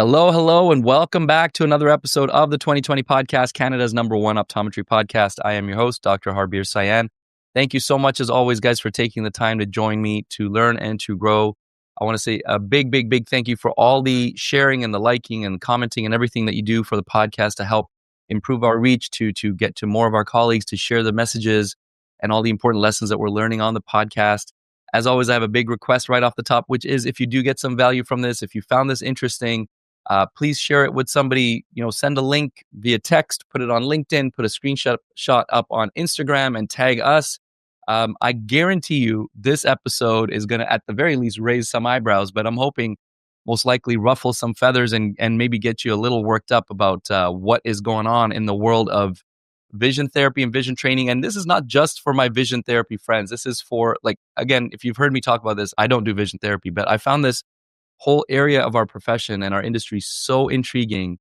Hello, hello, and welcome back to another episode of the 2020 podcast, Canada's #1 optometry podcast. I am your host, Dr. Harbir Sayan. Thank you so much, as always, guys, for taking the time to join me to learn and to grow. I want to say a big, big, big thank you for all the sharing and the liking and commenting and everything that you do for the podcast to help improve our reach, to get to more of our colleagues, to share the messages and all the important lessons that we're learning on the podcast. As always, I have a big request right off the top, which is if you do get some value from this, if you found this interesting, please share it with somebody. Send a link via text, put it on LinkedIn, put a screenshot up on Instagram, and tag us. I guarantee you this episode is going to, at the very least, raise some eyebrows, but I'm hoping most likely ruffle some feathers and maybe get you a little worked up about what is going on in the world of vision therapy and vision training. And this is not just for my vision therapy friends. This is for, again, if you've heard me talk about this, I don't do vision therapy, but I found this whole area of our profession and our industry so intriguing.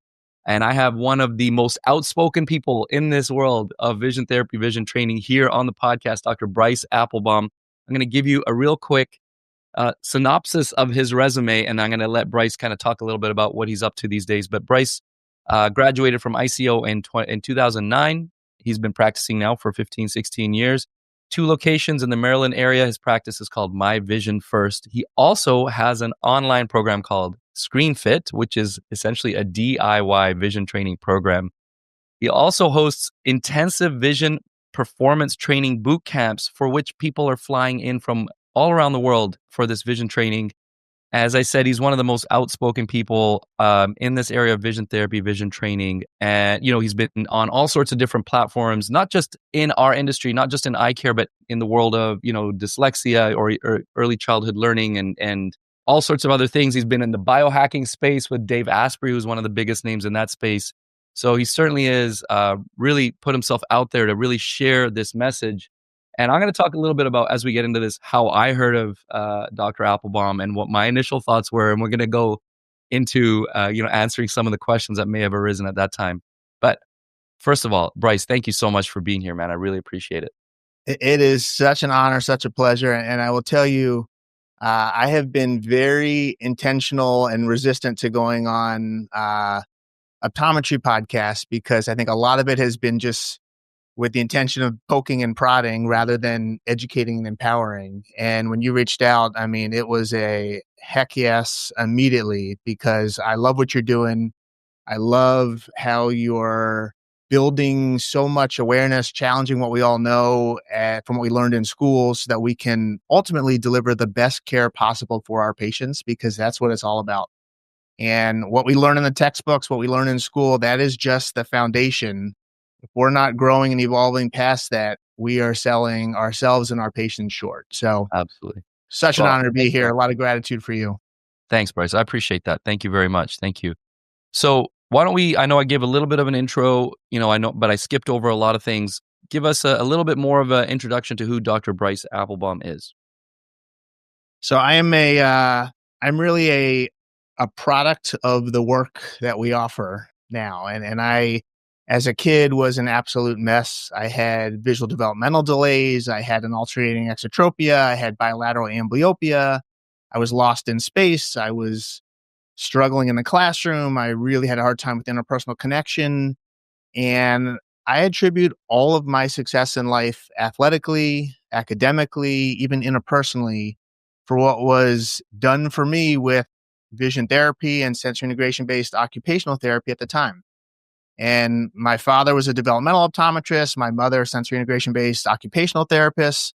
And I have one of the most outspoken people in this world of vision therapy, vision training here on the podcast, Dr. Bryce Appelbaum. I'm going to give you a real quick synopsis of his resume, and I'm going to let Bryce kind of talk a little bit about what he's up to these days. But Bryce graduated from ICO in 2009. He's been practicing now for 15, 16 years. 2 locations in the Maryland area. His practice is called VisionFirst. He also has an online program called ScreenFit, which is essentially a DIY vision training program. He also hosts intensive vision performance training boot camps for which people are flying in from all around the world for this vision training. As I said, he's one of the most outspoken people in this area of vision therapy, vision training. And, he's been on all sorts of different platforms, not just in our industry, not just in eye care, but in the world of, dyslexia or early childhood learning and all sorts of other things. He's been in the biohacking space with Dave Asprey, who's one of the biggest names in that space. So he certainly is really put himself out there to really share this message. And I'm going to talk a little bit about, as we get into this, how I heard of Dr. Appelbaum and what my initial thoughts were. And we're going to go into, answering some of the questions that may have arisen at that time. But first of all, Bryce, thank you so much for being here, man. I really appreciate it. It is such an honor, such a pleasure. And I will tell you, I have been very intentional and resistant to going on optometry podcasts because I think a lot of it has been just with the intention of poking and prodding rather than educating and empowering. And when you reached out, I mean, it was a heck yes immediately because I love what you're doing. I love how you're building so much awareness, challenging what we all know from what we learned in school so that we can ultimately deliver the best care possible for our patients, because that's what it's all about. And what we learn in the textbooks, what we learn in school, that is just the foundation. If we're not growing and evolving past that, we are selling ourselves and our patients short. So absolutely. Such an honor to be here. A lot of gratitude for you. Thanks, Bryce. I appreciate that. Thank you very much. Thank you. So why don't I know I gave a little bit of an intro, but I skipped over a lot of things. Give us a little bit more of an introduction to who Dr. Bryce Appelbaum is. So I'm really a product of the work that we offer now. And I, as a kid, was an absolute mess. I had visual developmental delays. I had an alternating exotropia. I had bilateral amblyopia. I was lost in space. I was struggling in the classroom. I really had a hard time with interpersonal connection. And I attribute all of my success in life, athletically, academically, even interpersonally, for what was done for me with vision therapy and sensory integration-based occupational therapy at the time. And my father was a developmental optometrist, my mother, a sensory integration-based occupational therapist.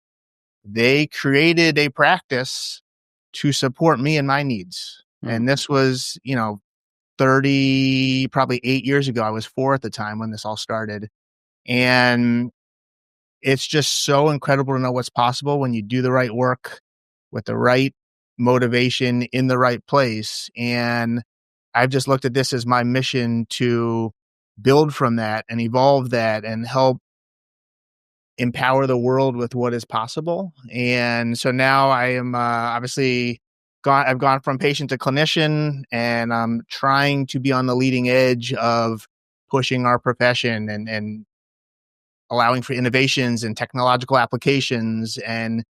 They created a practice to support me and my needs. And this was, probably 8 years ago. I was 4 at the time when this all started. And it's just so incredible to know what's possible when you do the right work with the right motivation in the right place. And I've just looked at this as my mission to build from that and evolve that and help empower the world with what is possible. And so now I am obviously I've gone from patient to clinician, and I'm trying to be on the leading edge of pushing our profession and allowing for innovations and technological applications and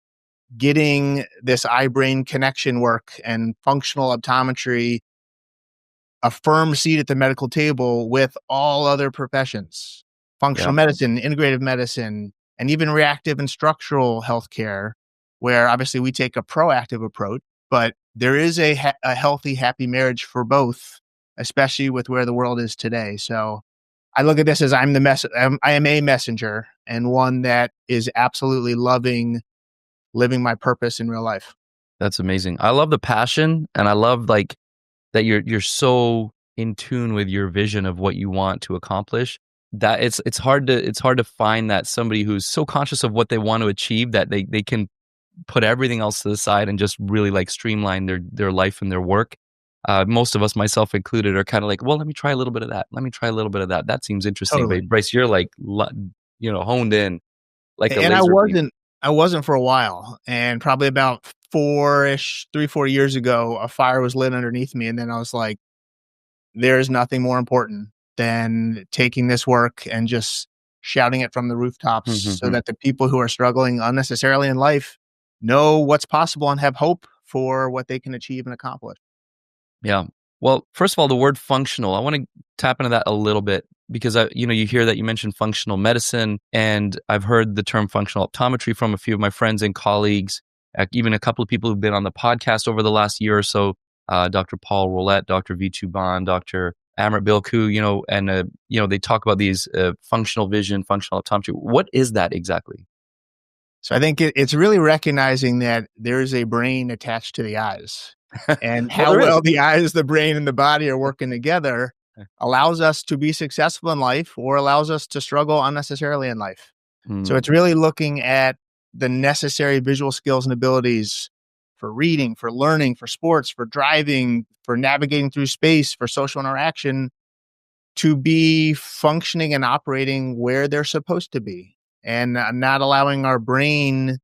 getting this eye-brain connection work and functional optometry a firm seat at the medical table with all other professions, functional Yeah. medicine, integrative medicine, and even reactive and structural healthcare, where obviously we take a proactive approach, but there is a healthy, happy marriage for both, especially with where the world is today. So I look at this as I am a messenger and one that is absolutely loving living my purpose in real life. That's amazing. I love the passion, and I love like that you're so in tune with your vision of what you want to accomplish. That it's hard to find that somebody who's so conscious of what they want to achieve that they can put everything else to the side and just really like streamline their life and their work. Most of us, myself included, are kind of like, well, let me try a little bit of that. Let me try a little bit of that. That seems interesting. Totally. But Bryce, you're like, honed in like a And I laser beam. wasn't for a while. And probably about 4 years ago, a fire was lit underneath me. And then I was like, there's nothing more important than taking this work and just shouting it from the rooftops so that the people who are struggling unnecessarily in life know what's possible and have hope for what they can achieve and accomplish. Yeah. Well, first of all, the word functional, I want to tap into that a little bit because you hear that you mentioned functional medicine, and I've heard the term functional optometry from a few of my friends and colleagues, even a couple of people who've been on the podcast over the last year or so, Dr. Paul Roulette, Dr. Vitu Ban, Dr. Amrit Bilku, and they talk about these functional vision, functional optometry. What is that exactly? So I think it's really recognizing that there is a brain attached to the eyes, and Well, how there is. well the eyes, the brain, and the body are working together allows us to be successful in life or allows us to struggle unnecessarily in life. So Mm, it's really looking at the necessary visual skills and abilities for reading, for learning, for sports, for driving, for navigating through space, for social interaction, to be functioning and operating where they're supposed to be, and not allowing our brain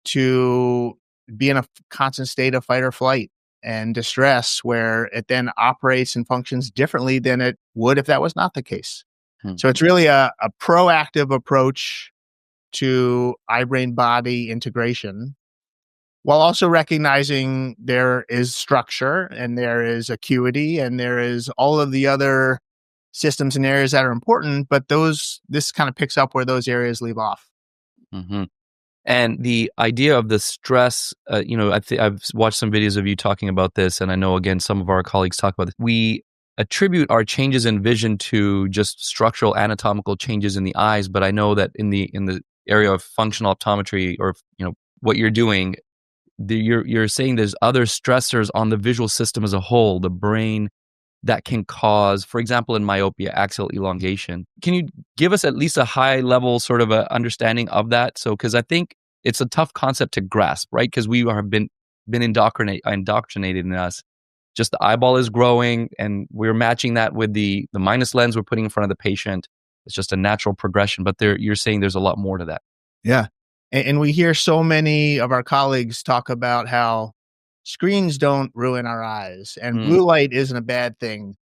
to be in a constant state of fight or flight and distress, where it then operates and functions differently than it would if that was not the case. mm, So it's really a proactive approach to eye brain body integration, while also recognizing there is structure and there is acuity and there is all of the other systems and areas that are important, but this kind of picks up where those areas leave off. hmm And the idea of the stress, I've watched some videos of you talking about this, and I know again some of our colleagues talk about this. We attribute our changes in vision to just structural anatomical changes in the eyes, but I know that in the area of functional optometry, or what you're doing, you're saying there's other stressors on the visual system as a whole, the brain, that can cause, for example, in myopia, axial elongation. Can you give us at least a high level sort of a understanding of that? So, because I think it's a tough concept to grasp, right? Because we have been indoctrinated in us. Just the eyeball is growing, and we're matching that with the minus lens we're putting in front of the patient. It's just a natural progression. But you're saying there's a lot more to that. Yeah. And we hear so many of our colleagues talk about how screens don't ruin our eyes and Mm, blue light isn't a bad thing.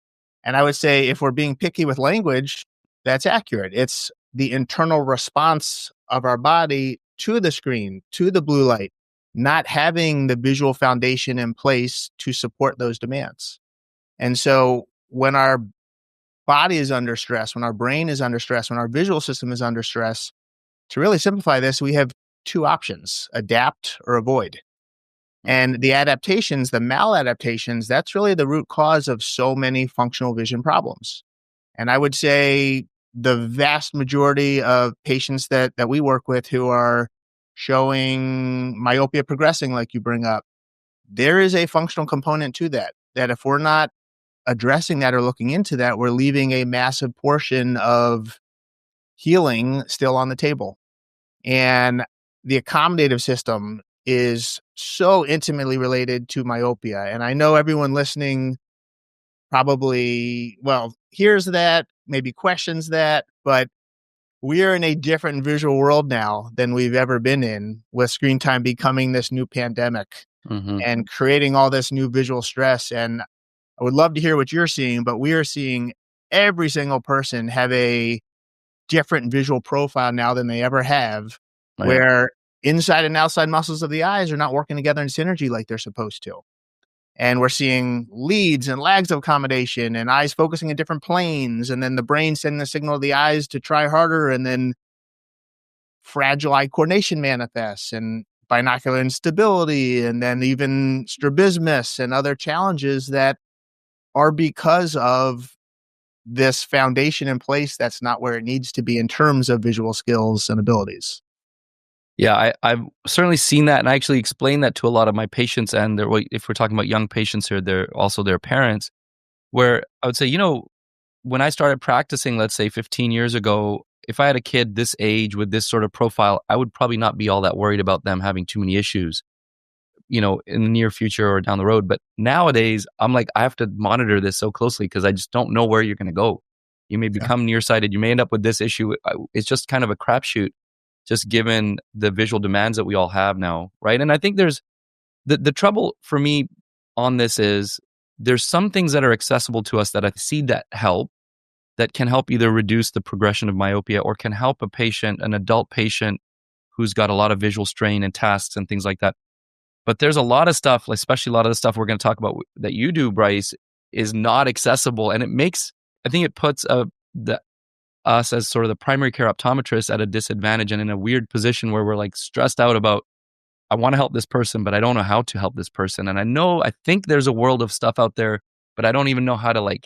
And I would say, if we're being picky with language, that's accurate. It's the internal response of our body to the screen, to the blue light, not having the visual foundation in place to support those demands. And so when our body is under stress, when our brain is under stress, when our visual system is under stress, to really simplify this, we have two options: adapt or avoid. mm, And the adaptations, the maladaptations, that's really the root cause of so many functional vision problems. And I would say the vast majority of patients that we work with who are showing myopia progressing, like you bring up, there is a functional component to that. That if we're not addressing that or looking into that, we're leaving a massive portion of healing still on the table. And the accommodative system is so intimately related to myopia. And I know everyone listening probably, well, hears that, maybe questions that, but we are in a different visual world now than we've ever been in, with screen time becoming this new pandemic mhm. and creating all this new visual stress. And I would love to hear what you're seeing, but we are seeing every single person have a different visual profile now than they ever have, Oh, yeah. where inside and outside muscles of the eyes are not working together in synergy like they're supposed to. And we're seeing leads and lags of accommodation and eyes focusing in different planes. And then the brain sending a signal to the eyes to try harder. And then fragile eye coordination manifests and binocular instability. And then even strabismus and other challenges that are because of this foundation in place that's not where it needs to be in terms of visual skills and abilities. Yeah, I've certainly seen that, and I actually explain that to a lot of my patients. And if we're talking about young patients here, they're also their parents. Where I would say, when I started practicing, let's say 15 years ago, if I had a kid this age with this sort of profile, I would probably not be all that worried about them having too many issues, in the near future or down the road. But nowadays, I'm like, I have to monitor this so closely because I just don't know where you're going to go. You may become nearsighted. You may end up with this issue. It's just kind of a crapshoot, just given the visual demands that we all have now, right? And I think there's the trouble for me on this is there's some things that are accessible to us that I see that can help either reduce the progression of myopia or can help an adult patient who's got a lot of visual strain and tasks and things like that. But there's a lot of stuff, especially a lot of the stuff we're going to talk about that you do, Bryce, is not accessible. And I think it puts us as sort of the primary care optometrists at a disadvantage and in a weird position where we're like stressed out about, I want to help this person, but I don't know how to help this person. And I think there's a world of stuff out there, but I don't even know how to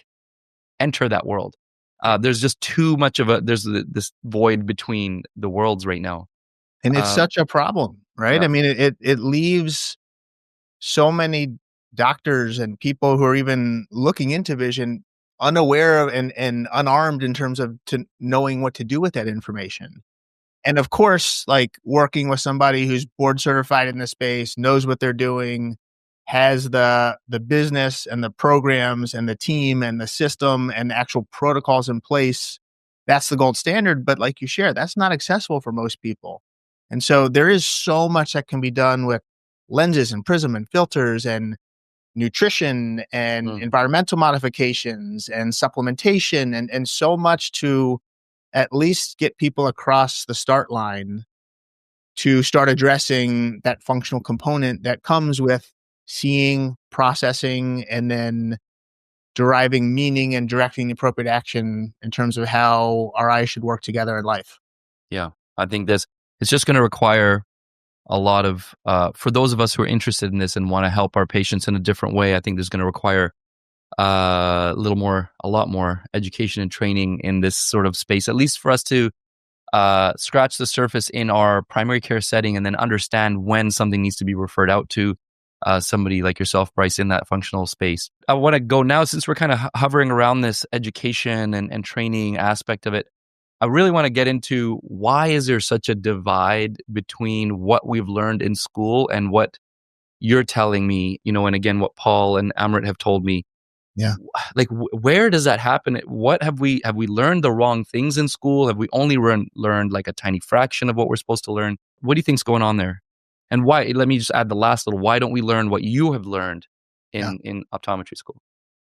enter that world. There's just too much there's this void between the worlds right now. And it's such a problem, right? Yeah. I mean, it leaves so many doctors and people who are even looking into vision unaware of and unarmed in terms of knowing what to do with that information. And of course, working with somebody who's board certified in this space, knows what they're doing, has the business and the programs and the team and the system and the actual protocols in place, that's the gold standard. But like you share, that's not accessible for most people. And so there is so much that can be done with lenses and prism and filters and nutrition and environmental modifications and supplementation and so much to at least get people across the start line to start addressing that functional component that comes with seeing, processing, and then deriving meaning and directing the appropriate action in terms of how our eyes should work together in life. Yeah, I think it's just going to require a lot of, for those of us who are interested in this and want to help our patients in a different way, I think there's going to require a lot more education and training in this sort of space, at least for us to scratch the surface in our primary care setting and then understand when something needs to be referred out to somebody like yourself, Bryce, in that functional space. I want to go now, since we're kind of hovering around this education and training aspect of it, I really want to get into why is there such a divide between what we've learned in school and what you're telling me, and again, what Paul and Amrit have told me. Yeah. Where does that happen? What have we learned the wrong things in school? Have we only learned like a tiny fraction of what we're supposed to learn? What do you think's going on there? And why, let me just add the last little, why don't we learn what you have learned in optometry school?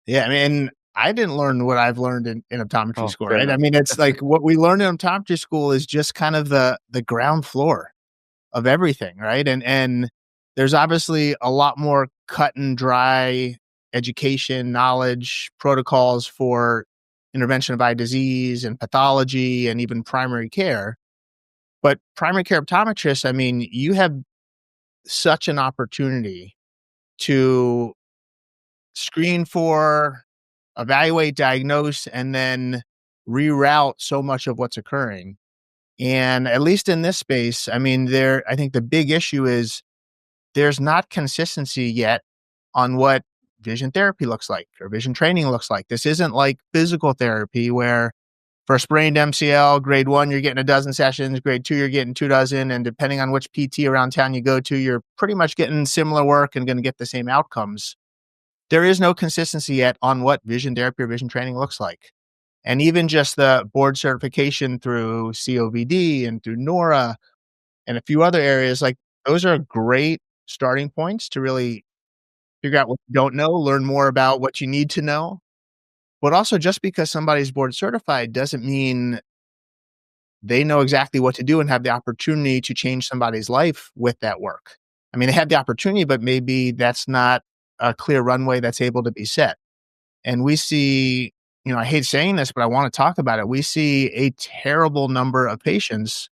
Yeah. I mean, I didn't learn what I've learned in optometry school, right? I mean, it's like what we learn in optometry school is just kind of the ground floor of everything, right? And there's obviously a lot more cut and dry education, knowledge, protocols for intervention of eye disease and pathology and even primary care. But primary care optometrists, I mean, you have such an opportunity to screen for, evaluate, diagnose, and then reroute so much of what's occurring. And at least in this space, I mean, I think the big issue is there's not consistency yet on what vision therapy looks like or vision training looks like. This isn't like physical therapy where for sprained MCL, grade 1, you're getting a dozen sessions, grade 2, you're getting 2 dozen. And depending on which PT around town you go to, you're pretty much getting similar work and going to get the same outcomes. There is no consistency yet on what vision therapy or vision training looks like. And even just the board certification through COVD and through NORA and a few other areas, those are great starting points to really figure out what you don't know, learn more about what you need to know. But also, just because somebody's board certified doesn't mean they know exactly what to do and have the opportunity to change somebody's life with that work. I mean, they have the opportunity, but maybe that's not a clear runway that's able to be set. And we see, I hate saying this, but I want to talk about it. We see a terrible number of patients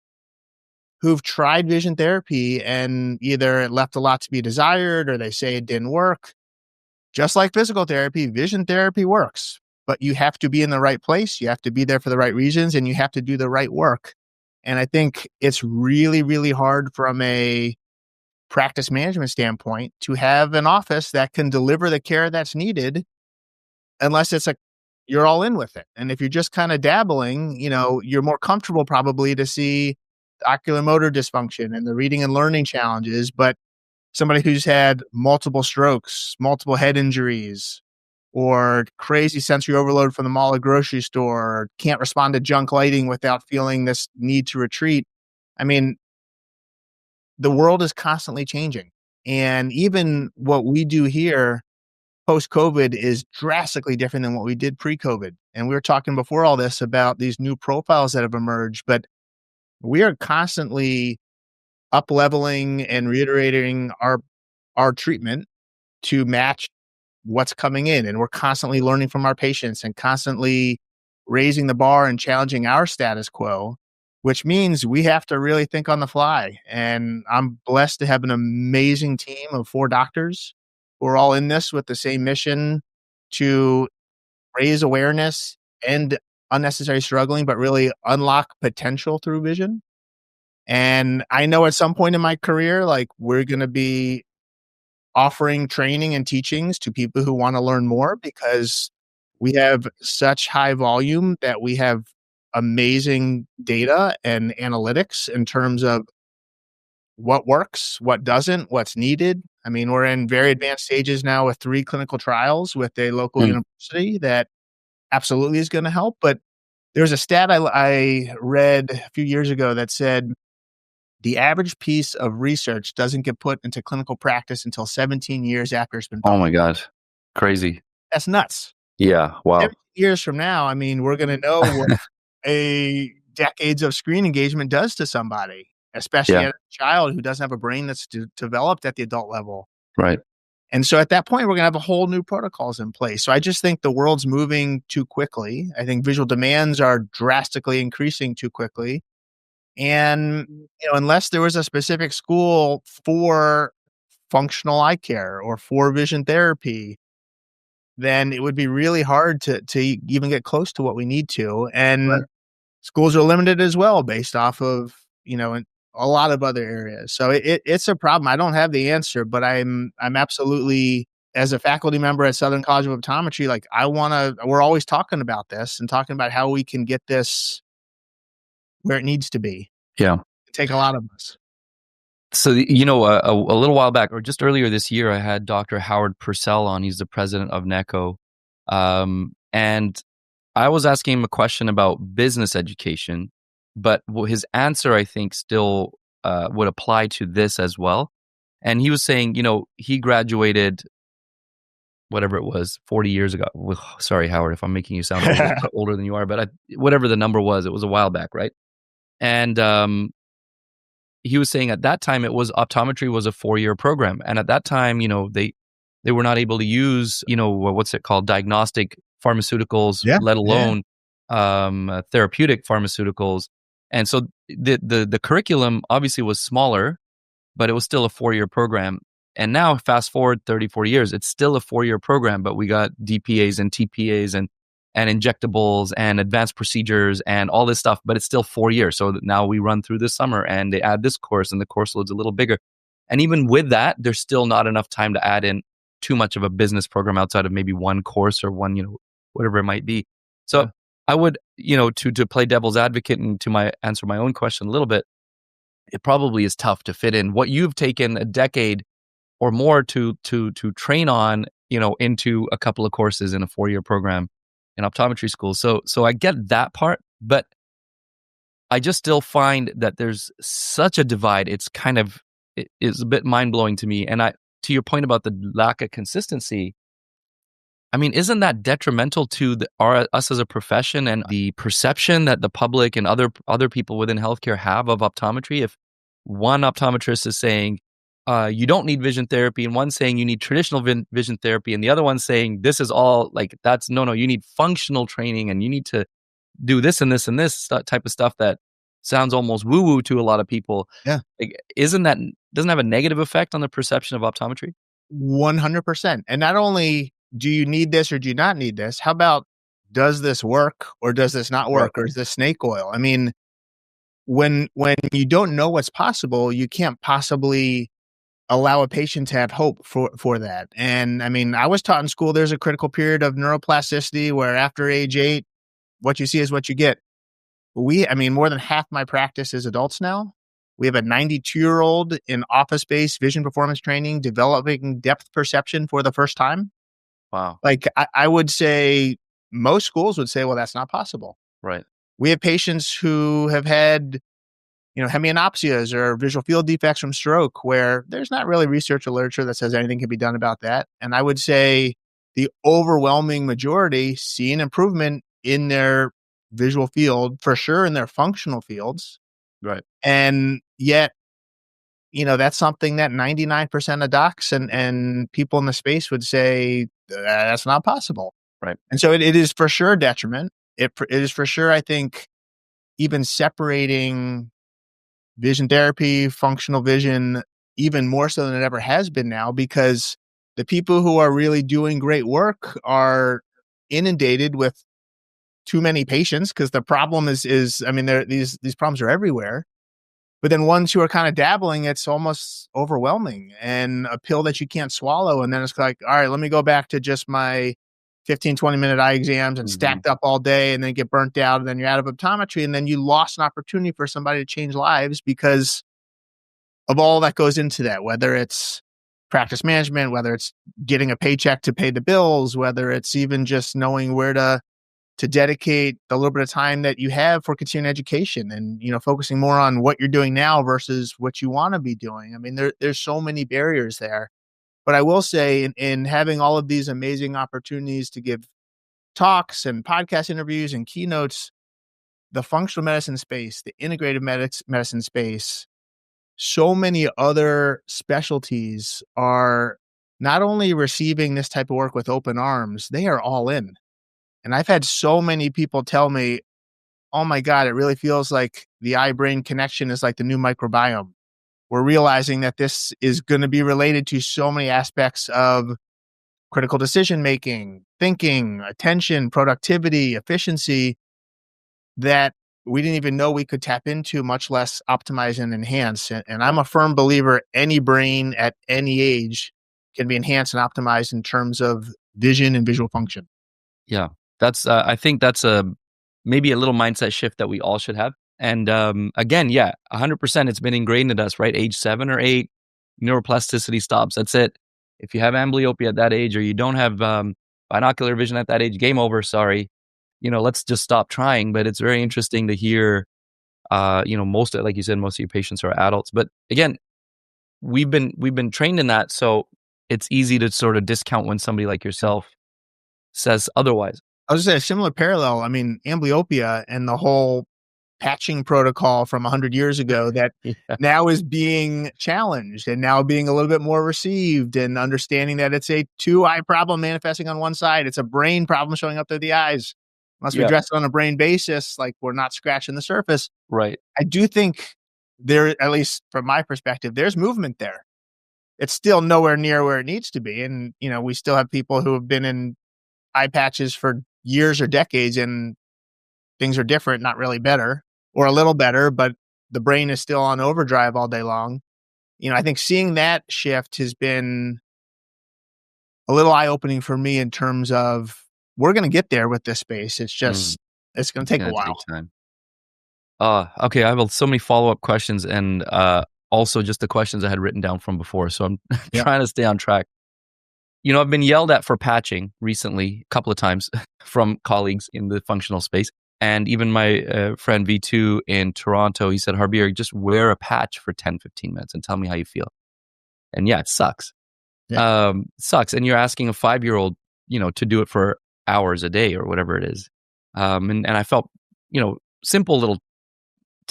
who've tried vision therapy and either it left a lot to be desired or they say it didn't work. Just like physical therapy, vision therapy works, but you have to be in the right place. You have to be there for the right reasons and you have to do the right work. And I think it's really, really hard from a practice management standpoint to have an office that can deliver the care that's needed unless you're all in with it. And if you're just kind of dabbling, you're more comfortable probably to see ocular motor dysfunction and the reading and learning challenges, but somebody who's had multiple strokes, multiple head injuries, or crazy sensory overload from the mall or grocery store, or can't respond to junk lighting without feeling this need to retreat. I mean, the world is constantly changing. And even what we do here post-COVID is drastically different than what we did pre-COVID. And we were talking before all this about these new profiles that have emerged, but we are constantly up-leveling and reiterating our treatment to match what's coming in. And we're constantly learning from our patients and constantly raising the bar and challenging our status quo, which means we have to really think on the fly. And I'm blessed to have an amazing team of 4 doctors who are all in this with the same mission to raise awareness and unnecessary struggling, but really unlock potential through vision. And I know at some point in my career, we're going to be offering training and teachings to people who want to learn more because we have such high volume that we have amazing data and analytics in terms of what works, what doesn't, what's needed. I mean, we're in very advanced stages now with 3 clinical trials with a local university that absolutely is going to help. But there's a stat I read a few years ago that said the average piece of research doesn't get put into clinical practice until 17 years after it's been published. Oh my God. Crazy. That's nuts. Yeah. Wow. 17 years from now, I mean, we're going to know what a decades of screen engagement does to somebody, especially a child who doesn't have a brain that's developed at the adult level. Right. And so at that point, we're going to have a whole new protocols in place. So I just think the world's moving too quickly. I think visual demands are drastically increasing too quickly. And, unless there was a specific school for functional eye care or for vision therapy, then it would be really hard to even get close to what we need to. And schools are limited as well based off of, a lot of other areas. So it's a problem. I don't have the answer, but I'm absolutely, as a faculty member at Southern College of Optometry, we're always talking about this and talking about how we can get this where it needs to be. Yeah. Take a lot of us. So, a little while back, or just earlier this year, I had Dr. Howard Purcell on. He's the president of NECO. And I was asking him a question about business education, but his answer, I think, still would apply to this as well. And he was saying, he graduated, whatever it was, 40 years ago. Sorry, Howard, if I'm making you sound older than you are, but whatever the number was, it was a while back, right? And he was saying at that time optometry was a 4-year program, and at that time, they were not able to use what's it called, diagnostic pharmaceuticals, let alone therapeutic pharmaceuticals, and so the curriculum obviously was smaller, but it was still a 4-year program. And now, fast forward 30, 40 years, it's still a 4-year program, but we got DPAs and TPAs and injectables and advanced procedures and all this stuff, but it's still 4 years. So now we run through this summer and they add this course and the course load's a little bigger. And even with that, there's still not enough time to add in too much of a business program outside of maybe one course or one, whatever it might be. So I would, to play devil's advocate and to answer my own question a little bit, it probably is tough to fit in what you've taken a decade or more to train on, into a couple of courses in a 4-year program in optometry school. So I get that part, but I just still find that there's such a divide. It is a bit mind blowing to me. And to your point about the lack of consistency, I mean, isn't that detrimental to us as a profession and the perception that the public and other people within healthcare have of optometry? If one optometrist is saying, you don't need vision therapy, and one saying you need traditional vision therapy, and the other one saying this is all like that's no, you need functional training, and you need to do this and this and this type of stuff that sounds almost woo woo to a lot of people. Yeah. Like, doesn't have a negative effect on the perception of optometry? 100%. And not only do you need this or do you not need this, how about does this work or does this not work, or is this snake oil? I mean, when you don't know what's possible, you can't possibly allow a patient to have hope for that. And I mean, I was taught in school there's a critical period of neuroplasticity where after age 8, what you see is what you get. I mean, more than half my practice is adults now. We have a 92-year-old in office-based vision performance training developing depth perception for the first time. Wow. Like I would say most schools would say, well, that's not possible. Right. We have patients who have had, hemianopsias or visual field defects from stroke where there's not really research or literature that says anything can be done about that. And I would say the overwhelming majority see an improvement in their visual field, for sure in their functional fields. Right. And yet, that's something that 99% of docs and people in the space would say that's not possible. Right. And so it is for sure a detriment. It is for sure, I think, even separating vision therapy, functional vision, even more so than it ever has been now, because the people who are really doing great work are inundated with too many patients, because the problem is these problems are everywhere. But then ones who are kind of dabbling, it's almost overwhelming and a pill that you can't swallow. And then it's like, all right, let me go back to just my 15, 20-minute eye exams and stacked up all day, and then get burnt out, and then you're out of optometry, and then you lost an opportunity for somebody to change lives because of all that goes into that, whether it's practice management, whether it's getting a paycheck to pay the bills, whether it's even just knowing where to dedicate the little bit of time that you have for continuing education, and focusing more on what you're doing now versus what you want to be doing. I mean, there's so many barriers there. But I will say, in having all of these amazing opportunities to give talks and podcast interviews and keynotes, the functional medicine space, the integrative medicine space, so many other specialties are not only receiving this type of work with open arms, they are all in. And I've had so many people tell me, oh my God, it really feels like the eye-brain connection is like the new microbiome. We're realizing that this is going to be related to so many aspects of critical decision-making, thinking, attention, productivity, efficiency, that we didn't even know we could tap into, much less optimize and enhance. And I'm a firm believer any brain at any age can be enhanced and optimized in terms of vision and visual function. Yeah. I think that's maybe a little mindset shift that we all should have. And again, 100%, it's been ingrained in us, right? Age 7 or 8, neuroplasticity stops. That's it. If you have amblyopia at that age, or you don't have binocular vision at that age, game over. Sorry, let's just stop trying. But it's very interesting to hear, like you said, most of your patients are adults. But again, we've been trained in that, so it's easy to sort of discount when somebody like yourself says otherwise. I was going to say a similar parallel. I mean, amblyopia and the whole patching protocol from 100 years ago that now is being challenged and now being a little bit more received, and understanding that it's a 2-eye problem manifesting on one side. It's a brain problem showing up through the eyes. Unless we address it on a brain basis, like, we're not scratching the surface. Right. I do think there, at least from my perspective, there's movement there. It's still nowhere near where it needs to be. And, we still have people who have been in eye patches for years or decades, and things are different, not really better, or a little better, but the brain is still on overdrive all day long. I think seeing that shift has been a little eye-opening for me in terms of, we're going to get there with this space. It's just, it's going to take a while. Take time. Okay. I have so many follow-up questions, and also just the questions I had written down from before. So I'm trying to stay on track. I've been yelled at for patching recently a couple of times from colleagues in the functional space. And even my friend V2 in Toronto, he said, Harbir, just wear a patch for 10, 15 minutes and tell me how you feel. And it sucks. Sucks. And you're asking a 5-year-old, to do it for hours a day or whatever it is. And I felt, simple little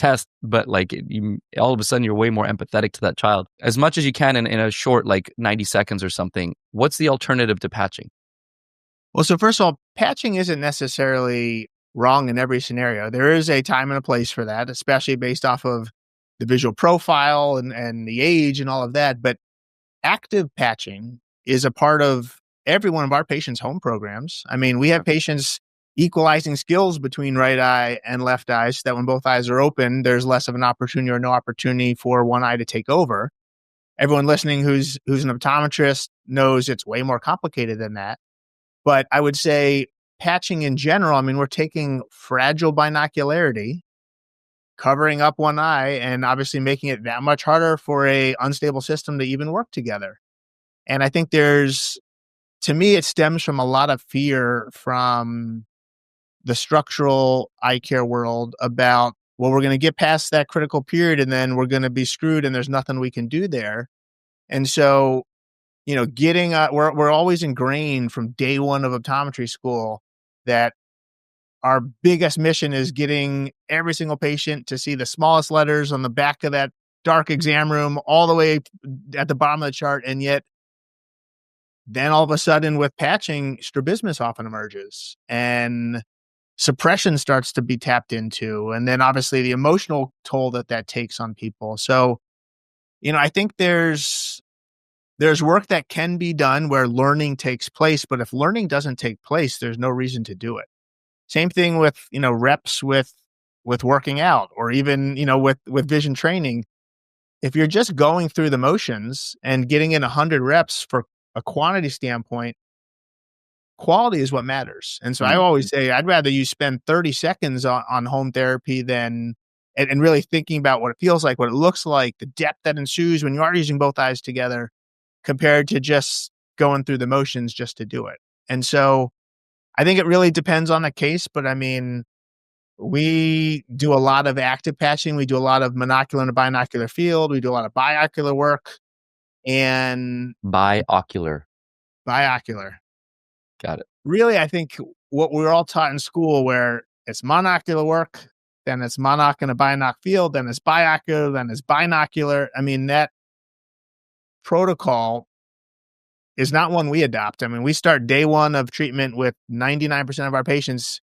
test, but like all of a sudden you're way more empathetic to that child as much as you can in a short, like 90 seconds or something. What's the alternative to patching? Well, so first of all, patching isn't necessarily wrong in every scenario. There is a time and a place for that, especially based off of the visual profile and the age and all of that. But active patching is a part of every one of our patients' home programs. I mean, we have patients equalizing skills between right eye and left eye so that when both eyes are open, there's less of an opportunity or no opportunity for one eye to take over. Everyone listening who's an optometrist knows it's way more complicated than that. But I would say patching in general, I mean, we're taking fragile binocularity, covering up one eye, and obviously making it that much harder for a unstable system to even work together. And I think to me, it stems from a lot of fear from the structural eye care world about, well, we're going to get past that critical period and then we're going to be screwed and there's nothing we can do there. And so, we're always ingrained from day one of optometry school that our biggest mission is getting every single patient to see the smallest letters on the back of that dark exam room all the way at the bottom of the chart. And yet then all of a sudden with patching, strabismus often emerges and suppression starts to be tapped into. And then obviously the emotional toll that takes on people. So, I think there's work that can be done where learning takes place, but if learning doesn't take place, there's no reason to do it. Same thing with, reps with working out or even, with vision training. If you're just going through the motions and getting in 100 reps for a quantity standpoint, quality is what matters. And so I always say, I'd rather you spend 30 seconds on home therapy than, and really thinking about what it feels like, what it looks like, the depth that ensues when you are using both eyes together compared to just going through the motions just to do it. And so I think it really depends on the case, but I mean, we do a lot of active patching. We do a lot of monocular and binocular field. We do a lot of biocular work and Biocular. Got it. Really, I think what we're all taught in school where it's monocular work, then it's monoc and a binoc field, then it's biocular, then it's binocular. I mean, that protocol is not one we adopt. I mean, we start day one of treatment with 99% of our patients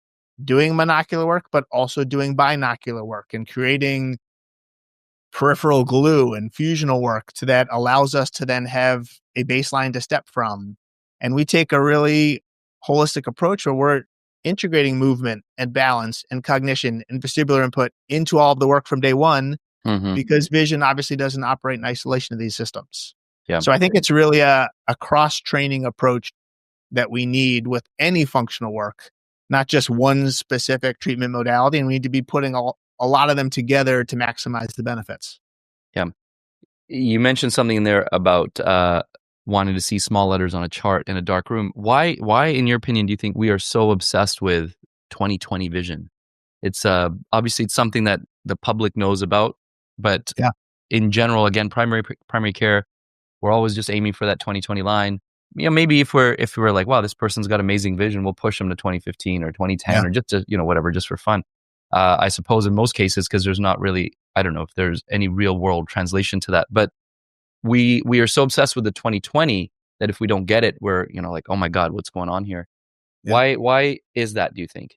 doing monocular work, but also doing binocular work and creating peripheral glue and fusional work that allows us to then have a baseline to step from. And we take a really holistic approach where we're integrating movement and balance and cognition and vestibular input into all of the work from day one, because vision obviously doesn't operate in isolation of these systems. Yeah. So I think it's really a cross-training approach that we need with any functional work, not just one specific treatment modality. And we need to be putting a lot of them together to maximize the benefits. Yeah. You mentioned something in there about wanting to see small letters on a chart in a dark room. Why, in your opinion, do you think we are so obsessed with 20/20 vision? It's obviously it's something that the public knows about, but in general, again, primary care, we're always just aiming for that 20/20 line. Maybe if we're like, wow, this person's got amazing vision, we'll push them to 2015 or 2010 or just to, whatever, just for fun. I suppose in most cases, because there's not really, I don't know if there's any real world translation to that, but we are so obsessed with the 20/20 that if we don't get it, we're, like, oh my God, what's going on here? Yeah. Why is that, do you think?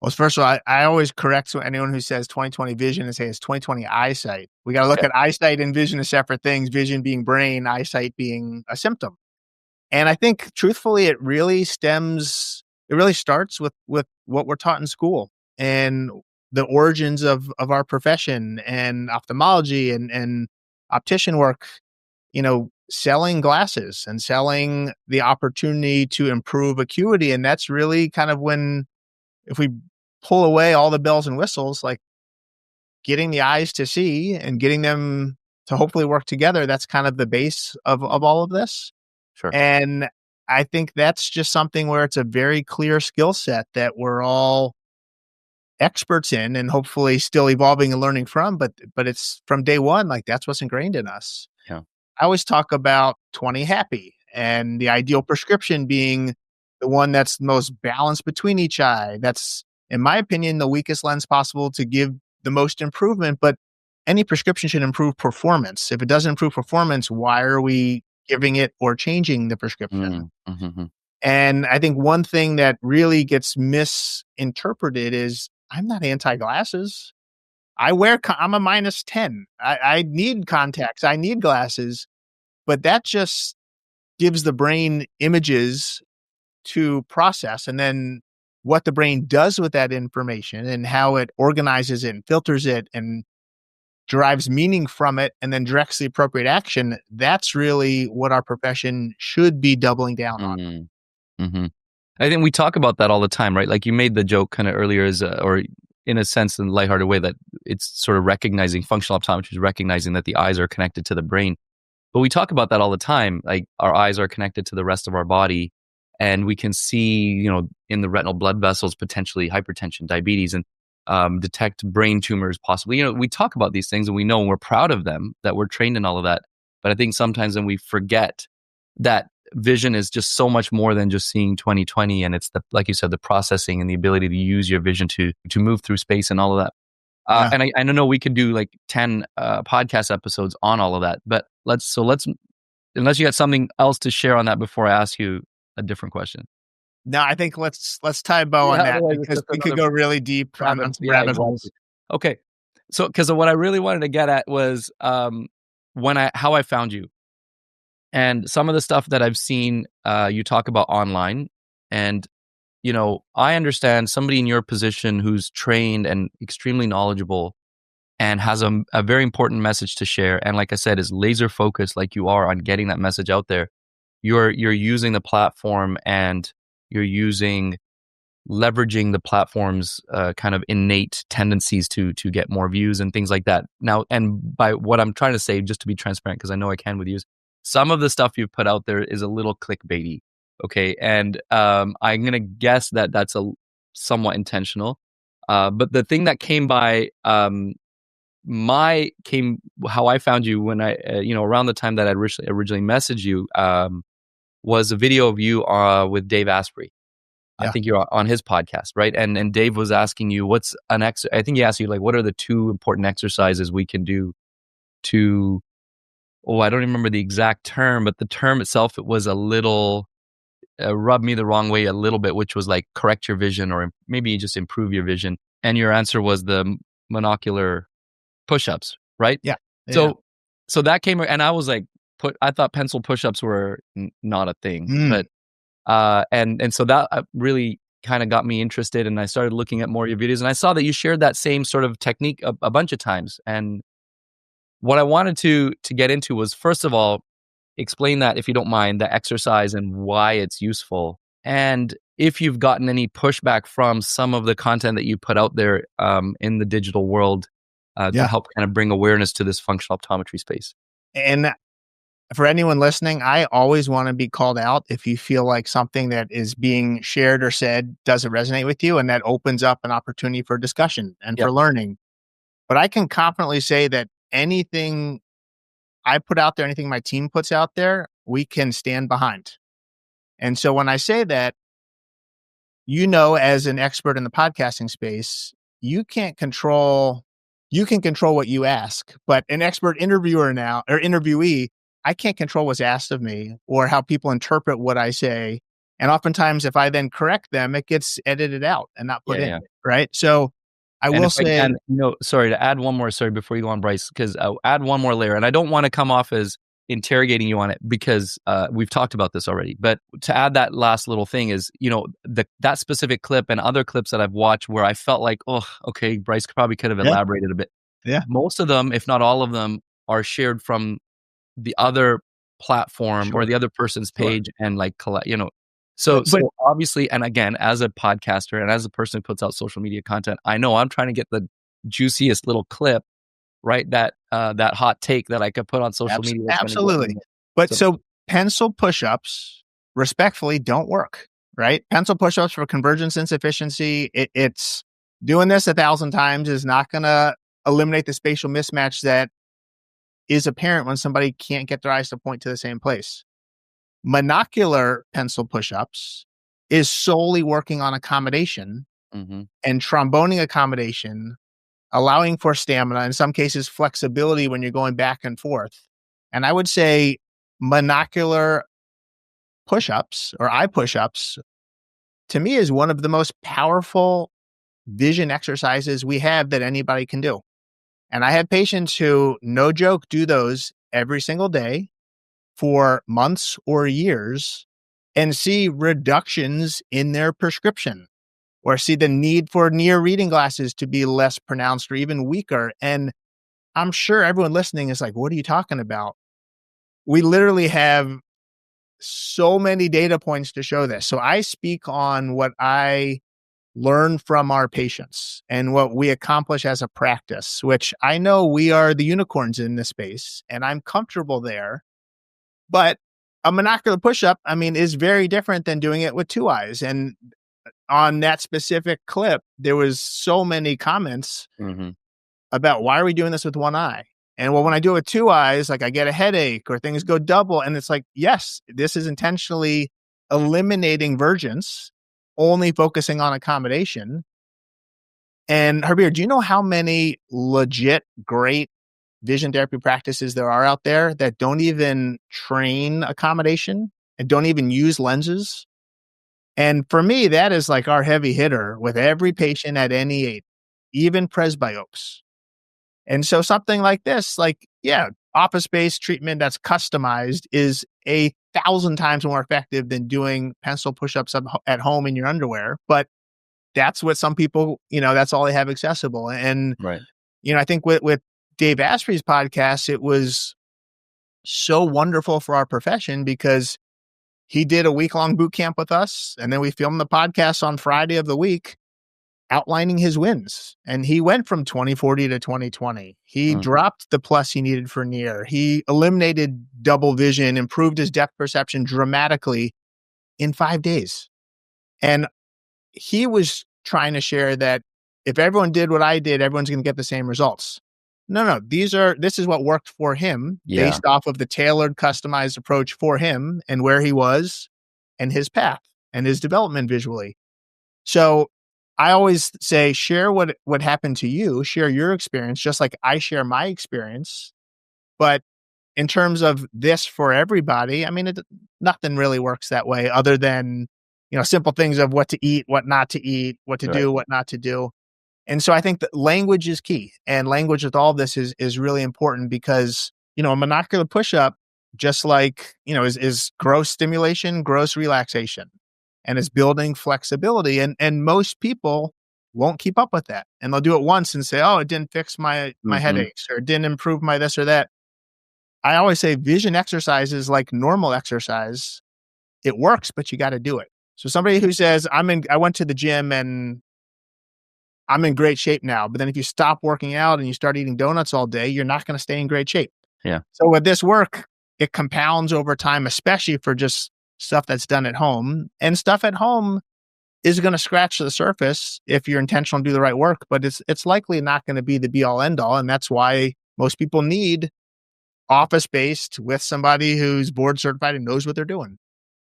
Well, first of all, I always correct anyone who says 20/20 vision and say it's 20/20 eyesight. We got to look at eyesight and vision as separate things, vision being brain, eyesight being a symptom. And I think truthfully, it really starts with what we're taught in school and the origins of our profession and ophthalmology and optician work, selling glasses and selling the opportunity to improve acuity. And that's really kind of when, if we pull away all the bells and whistles, like getting the eyes to see and getting them to hopefully work together, that's kind of the base of all of this. Sure. And I think that's just something where it's a very clear skill set that we're all experts in and hopefully still evolving and learning from, but it's from day one, like that's what's ingrained in us. Yeah. I always talk about 20 happy and the ideal prescription being the one that's most balanced between each eye. That's, in my opinion, the weakest lens possible to give the most improvement, but any prescription should improve performance. If it doesn't improve performance, why are we giving it or changing the prescription? Mm-hmm. And I think one thing that really gets misinterpreted is I'm not anti-glasses. I'm a -10. I need contacts. I need glasses, but that just gives the brain images to process. And then what the brain does with that information and how it organizes it and filters it and derives meaning from it and then directs the appropriate action. That's really what our profession should be doubling down on. Mm-hmm. I think we talk about that all the time, right? Like you made the joke kind of earlier, or in a sense, in a lighthearted way, that it's sort of recognizing functional optometry is recognizing that the eyes are connected to the brain. But we talk about that all the time. Like our eyes are connected to the rest of our body, and we can see, in the retinal blood vessels, potentially hypertension, diabetes, and detect brain tumors possibly. We talk about these things and we know and we're proud of them, that we're trained in all of that. But I think sometimes then we forget that vision is just so much more than just seeing 20/20, and it's like you said, the processing and the ability to use your vision to move through space and all of that. Yeah. And I know we could do like 10 podcast episodes on all of that, but let's unless you got something else to share on that before I ask you a different question. No, I think let's tie a bow on that Otherwise it's because just we could another go really deep on some yeah, rabbit exactly. holes. Okay, so because what I really wanted to get at was how I found you. And some of the stuff that I've seen you talk about online, and I understand somebody in your position who's trained and extremely knowledgeable and has a very important message to share, and like I said, is laser focused like you are on getting that message out there. You're using the platform, and you're leveraging the platform's kind of innate tendencies to get more views and things like that. Now, and by what I'm trying to say, just to be transparent, because I know I can with you, some of the stuff you've put out there is a little clickbaity, okay? And I'm going to guess that that's somewhat intentional. But the thing that came by how I found you when I, around the time that I originally messaged you, was a video of you with Dave Asprey. I Yeah. think you're on his podcast, right? And Dave was asking you, I think he asked you, like, what are the 2 important exercises we can do to, I don't remember the exact term, but the term itself, it was a little, rubbed me the wrong way a little bit, which was like correct your vision or maybe just improve your vision. And your answer was the monocular push-ups, right? Yeah. So that came, and I was like, I thought pencil push-ups were not a thing, but and so that really kind of got me interested, and I started looking at more of your videos, and I saw that you shared that same sort of technique a bunch of times. And what I wanted to get into was, first of all, explain that, if you don't mind, the exercise and why it's useful, and if you've gotten any pushback from some of the content that you put out there in the digital world to help kind of bring awareness to this functional optometry space. And for anyone listening, I always want to be called out if you feel like something that is being shared or said doesn't resonate with you, and that opens up an opportunity for discussion and for learning. But I can confidently say that anything I put out there, anything my team puts out there, we can stand behind. And so when I say that, as an expert in the podcasting space, you can control what you ask, but an expert interviewer now or interviewee, I can't control what's asked of me or how people interpret what I say. And oftentimes if I then correct them, it gets edited out and not put in. Right. So I will say, sorry, to add one more, before you go on, Bryce, because I'll add one more layer, and I don't want to come off as interrogating you on it because we've talked about this already. But to add that last little thing is, that specific clip and other clips that I've watched where I felt like, oh, okay, Bryce probably could have elaborated a bit. Yeah. Most of them, if not all of them, are shared from the other platform or the other person's page and like collect, So obviously, and again, as a podcaster and as a person who puts out social media content, I know I'm trying to get the juiciest little clip, right? That hot take that I could put on social media. Absolutely. But so pencil push-ups, respectfully, don't work, right? Pencil push-ups for convergence insufficiency, it's doing this 1,000 times is not going to eliminate the spatial mismatch that is apparent when somebody can't get their eyes to point to the same place. Monocular pencil push-ups is solely working on accommodation and tromboning accommodation allowing for stamina, in some cases, flexibility when you're going back and forth. And I would say monocular push-ups or eye push-ups to me is one of the most powerful vision exercises we have that anybody can do. And I have patients who, no joke, do those every single day for months or years and see reductions in their prescription or see the need for near reading glasses to be less pronounced or even weaker. And I'm sure everyone listening is like, what are you talking about? We literally have so many data points to show this. So I speak on what I learn from our patients and what we accomplish as a practice, which I know we are the unicorns in this space and I'm comfortable there. But a monocular push-up, I mean, is very different than doing it with two eyes. And on that specific clip, there was so many comments about why are we doing this with one eye? And well, when I do it with two eyes, like I get a headache or things go double. And it's like, yes, this is intentionally eliminating vergence, only focusing on accommodation. And Harbir, do you know how many legit great vision therapy practices there are out there that don't even train accommodation and don't even use lenses? And for me, that is like our heavy hitter with every patient at any age, even presbyopes. And so something like this, like, yeah, office-based treatment that's customized is 1,000 times more effective than doing pencil push-ups at home in your underwear. But that's what some people, that's all they have accessible. And, Right. I think with Dave Asprey's podcast, it was so wonderful for our profession because he did a week-long boot camp with us. And then we filmed the podcast on Friday of the week outlining his wins. And he went from 20/40 to 20/20. He dropped the plus he needed for near. He eliminated double vision, improved his depth perception dramatically in 5 days. And he was trying to share that if everyone did what I did, everyone's going to get the same results. No, this is what worked for him based off of the tailored, customized approach for him and where he was and his path and his development visually. So I always say, share what happened to you, share your experience, just like I share my experience. But in terms of this for everybody, I mean, nothing really works that way other than, simple things of what to eat, what not to eat, what to do, what not to do. And so I think that language is key, and language with all this is really important because, a monocular push-up, just like, is gross stimulation, gross relaxation. And it's building flexibility. And most people won't keep up with that. And they'll do it once and say, oh, it didn't fix my headaches or it didn't improve my this or that. I always say vision exercise is like normal exercise. It works, but you got to do it. So somebody who says, I went to the gym and I'm in great shape now. But then if you stop working out and you start eating donuts all day, you're not going to stay in great shape. Yeah. So with this work, it compounds over time, especially for just stuff that's done at home. And stuff at home is going to scratch the surface if you're intentional to do the right work, but it's likely not going to be the be all end all. And that's why most people need office-based with somebody who's board certified and knows what they're doing.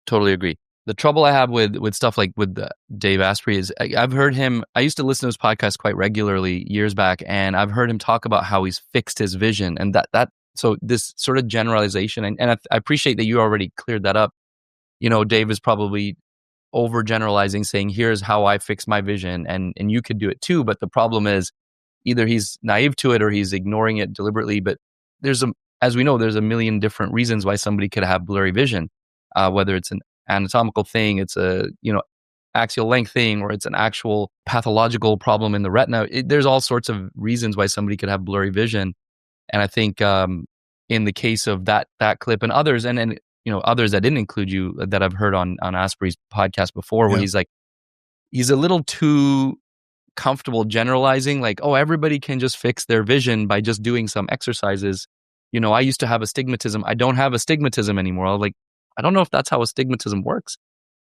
Totally agree. The trouble I have with stuff like with Dave Asprey is I've heard him, I used to listen to his podcast quite regularly years back, and I've heard him talk about how he's fixed his vision. And so this sort of generalization, and I appreciate that you already cleared that up. Dave is probably overgeneralizing, saying, here's how I fix my vision, and you could do it too. But the problem is either he's naive to it or he's ignoring it deliberately. But as we know, there's a million different reasons why somebody could have blurry vision, whether it's an anatomical thing, it's a, axial length thing, or it's an actual pathological problem in the retina. There's all sorts of reasons why somebody could have blurry vision. And I think in the case of that clip and others, and others that didn't include you that I've heard on Asprey's podcast before, where he's a little too comfortable generalizing, like, oh, everybody can just fix their vision by just doing some exercises. I used to have astigmatism. I don't have astigmatism anymore. I don't know if that's how astigmatism works,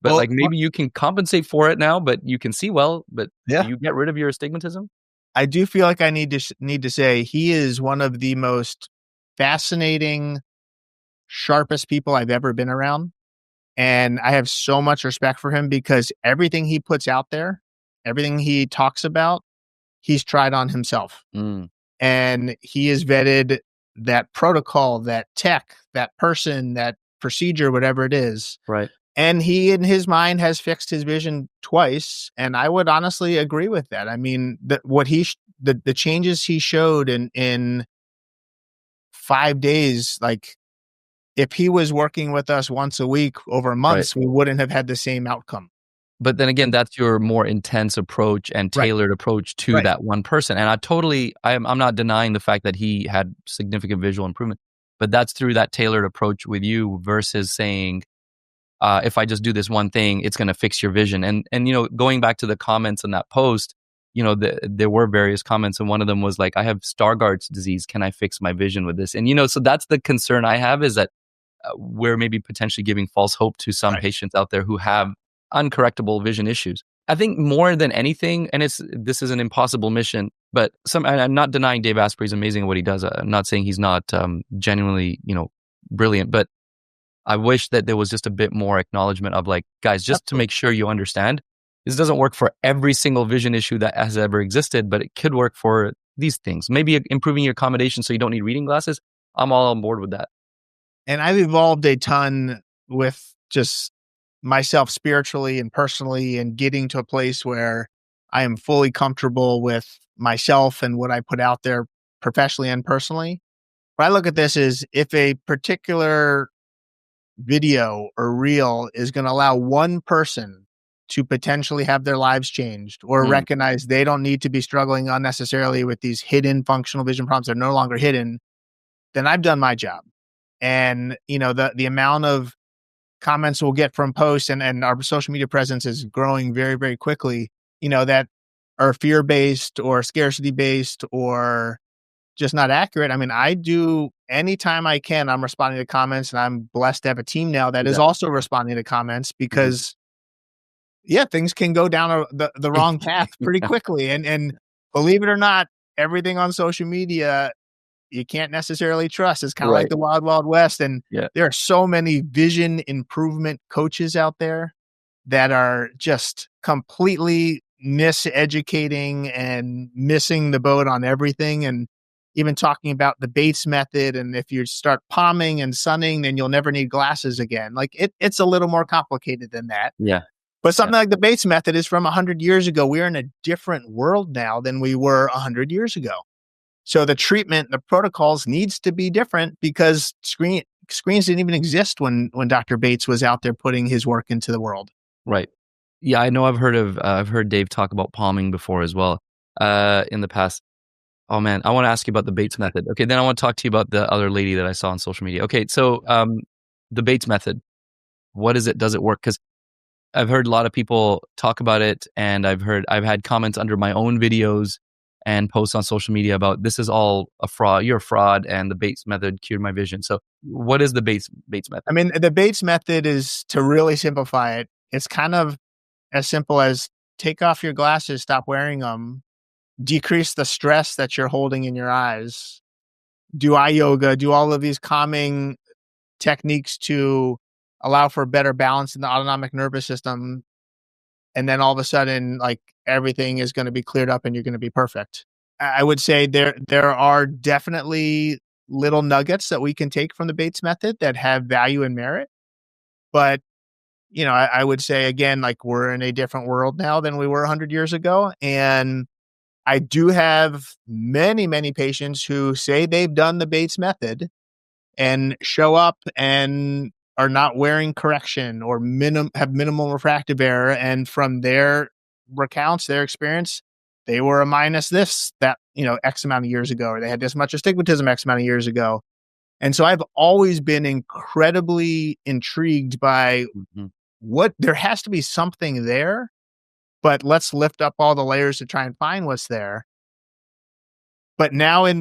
but maybe you can compensate for it now, but you can see well, but do you get rid of your astigmatism? I do feel like I need to say he is one of the most fascinating, sharpest people I've ever been around. And I have so much respect for him because everything he puts out there, everything he talks about, he's tried on himself. Mm, And he has vetted that protocol, that tech, that person, that procedure, whatever it is. right. And he, in his mind, has fixed his vision twice. And I would honestly agree with that. I mean, the changes he showed in 5 days, like if he was working with us once a week over Right. months, we wouldn't have had the same outcome. But then again, that's your more intense approach and Right. tailored approach to Right. that one person. And I'm not denying the fact that he had significant visual improvement, but that's through that tailored approach with you versus saying, if I just do this one thing, it's going to fix your vision. And going back to the comments in that post, there were various comments, and one of them was like, I have Stargardt's disease. Can I fix my vision with this? And so that's the concern I have, is that we're maybe potentially giving false hope to some Right. patients out there who have uncorrectable vision issues. I think more than anything, and this is an impossible mission, but I'm not denying Dave Asprey's amazing at what he does. I'm not saying he's not genuinely, brilliant, but I wish that there was just a bit more acknowledgement of like, guys, just to make sure you understand, this doesn't work for every single vision issue that has ever existed, but it could work for these things. Maybe improving your accommodation so you don't need reading glasses. I'm all on board with that. And I've evolved a ton with just myself spiritually and personally, and getting to a place where I am fully comfortable with myself and what I put out there professionally and personally. What I look at this is, if a particular video or reel is going to allow one person to potentially have their lives changed, or recognize they don't need to be struggling unnecessarily with these hidden functional vision problems that are no longer hidden, then I've done my job. And the amount of comments we'll get from posts, and our social media presence is growing very, very quickly, that are fear-based or scarcity-based or just not accurate. I mean, I do anytime I can, I'm responding to comments, and I'm blessed to have a team now that is also responding to comments, because things can go down the wrong path pretty quickly. And believe it or not, everything on social media you can't necessarily trust. It's kind of like the wild, wild west. And there are so many vision improvement coaches out there that are just completely miseducating and missing the boat on everything. And even talking about the Bates method. And if you start palming and sunning, then you'll never need glasses again. Like it's a little more complicated than that. Yeah. But something like the Bates method is from 100 years ago. We're in a different world now than we were 100 years ago. So the treatment, the protocols needs to be different, because screens didn't even exist when Dr. Bates was out there putting his work into the world. Right. Yeah, I know. I've heard Dave talk about palming before as well in the past. Oh man, I want to ask you about the Bates method. Okay, then I want to talk to you about the other lady that I saw on social media. Okay, so the Bates method, what is it? Does it work? Because I've heard a lot of people talk about it, and I've had comments under my own videos and posts on social media about, this is all a fraud. You're a fraud, and the Bates method cured my vision. So what is the Bates method? I mean, the Bates method is, to really simplify it, it's kind of as simple as take off your glasses, stop wearing them, decrease the stress that you're holding in your eyes, do eye yoga, do all of these calming techniques to allow for better balance in the autonomic nervous system. And then all of a sudden, like, everything is going to be cleared up and you're going to be perfect. I would say there are definitely little nuggets that we can take from the Bates method that have value and merit. But, I would say, again, like, we're in a different world now than we were 100 years ago. And I do have many, many patients who say they've done the Bates method and show up and are not wearing correction or have minimal refractive error. And from their recounts, their experience, they were a minus that X amount of years ago, or they had this much astigmatism X amount of years ago. And so I've always been incredibly intrigued by there has to be something there, but let's lift up all the layers to try and find what's there. But now in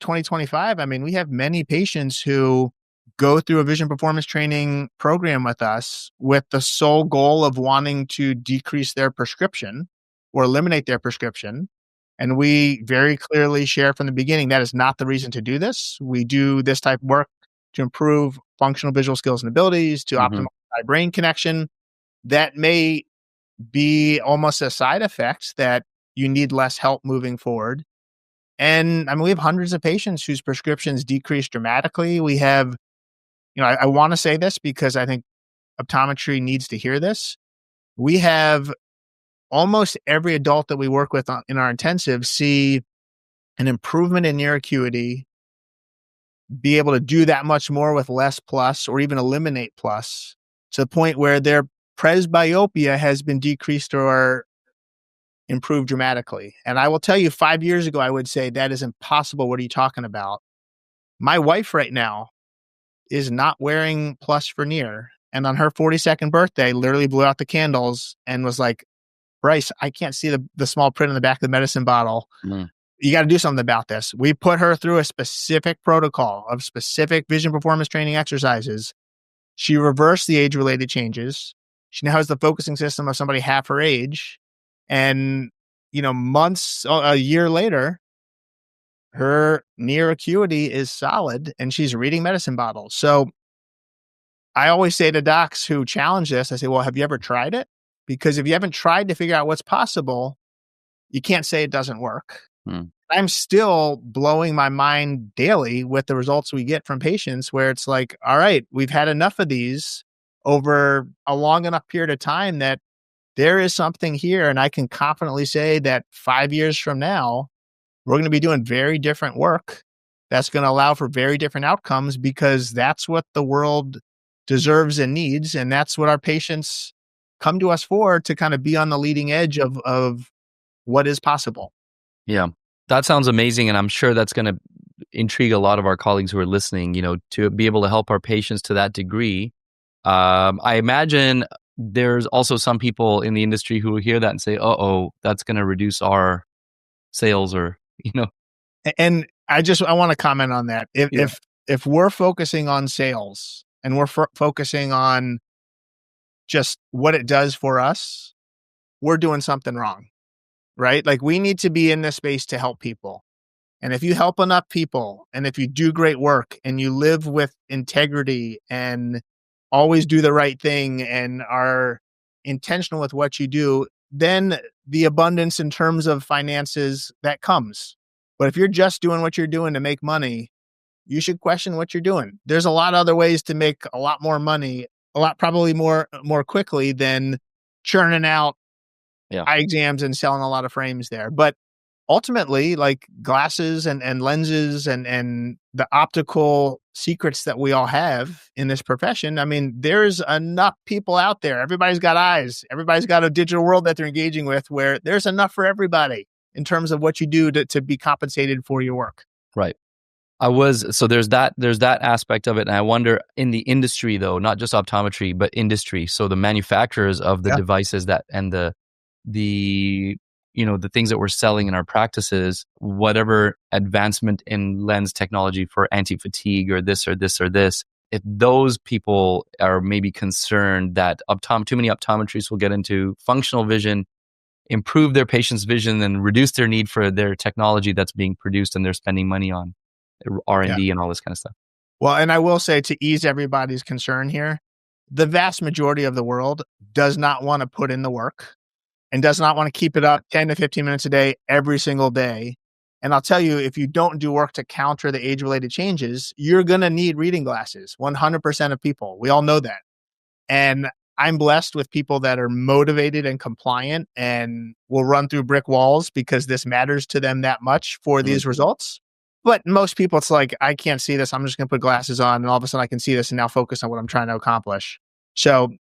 2025, I mean, we have many patients who go through a vision performance training program with us with the sole goal of wanting to decrease their prescription or eliminate their prescription. And we very clearly share from the beginning, that is not the reason to do this. We do this type of work to improve functional visual skills and abilities, to optimize eye-brain connection. That may be almost a side effect that you need less help moving forward. And I mean, we have hundreds of patients whose prescriptions decrease dramatically. We have, I want to say this because I think optometry needs to hear this. We have almost every adult that we work with in our intensive see an improvement in near acuity, be able to do that much more with less plus or even eliminate plus to the point where their presbyopia has been decreased or improved dramatically. And I will tell you, 5 years ago, I would say that is impossible. What are you talking about? My wife right now is not wearing plus for near. And on her 42nd birthday, literally blew out the candles and was like, Bryce, I can't see the small print on the back of the medicine bottle. Mm. You got to do something about this. We put her through a specific protocol of specific vision performance training exercises. She reversed the age-related changes. She now has the focusing system of somebody half her age. And, months, a year later, her near acuity is solid and she's reading medicine bottles. So I always say to docs who challenge this, I say, well, have you ever tried it? Because if you haven't tried to figure out what's possible, you can't say it doesn't work. I'm still blowing my mind daily with the results we get from patients where it's like, all right, we've had enough of these over a long enough period of time that there is something here. And I can confidently say that 5 years from now, we're going to be doing very different work that's going to allow for very different outcomes because that's what the world deserves and needs. And that's what our patients come to us for, to kind of be on the leading edge of what is possible. Yeah, that sounds amazing. And I'm sure that's going to intrigue a lot of our colleagues who are listening, to be able to help our patients to that degree. I imagine there's also some people in the industry who will hear that and say, that's going to reduce our sales or. And I want to comment on that. If we're focusing on sales and we're focusing on just what it does for us, we're doing something wrong, right? Like, we need to be in this space to help people. And if you help enough people and if you do great work and you live with integrity and always do the right thing and are intentional with what you do, then the abundance in terms of finances that comes. But if you're just doing what you're doing to make money, you should question what you're doing. There's a lot of other ways to make a lot more money, probably more quickly than churning out eye exams and selling a lot of frames there. But ultimately, like glasses and lenses and the optical secrets that we all have in this profession, I mean, there's enough people out there. Everybody's got eyes. Everybody's got a digital world that they're engaging with where there's enough for everybody in terms of what you do to be compensated for your work. Right. So there's that aspect of it. And I wonder, in the industry though, not just optometry, but industry. So the manufacturers of the devices and the things that we're selling in our practices, whatever advancement in lens technology for anti-fatigue or this or this or this, if those people are maybe concerned that too many optometrists will get into functional vision, improve their patient's vision, and reduce their need for their technology that's being produced and they're spending money on R&D and all this kind of stuff. Well, and I will say, to ease everybody's concern here, the vast majority of the world does not want to put in the work and does not want to keep it up 10 to 15 minutes a day, every single day. And I'll tell you, if you don't do work to counter the age-related changes, you're going to need reading glasses. 100% of people. We all know that. And I'm blessed with people that are motivated and compliant and will run through brick walls because this matters to them that much for these results. But most people, it's like, I can't see this. I'm just going to put glasses on and all of a sudden I can see this and now focus on what I'm trying to accomplish. So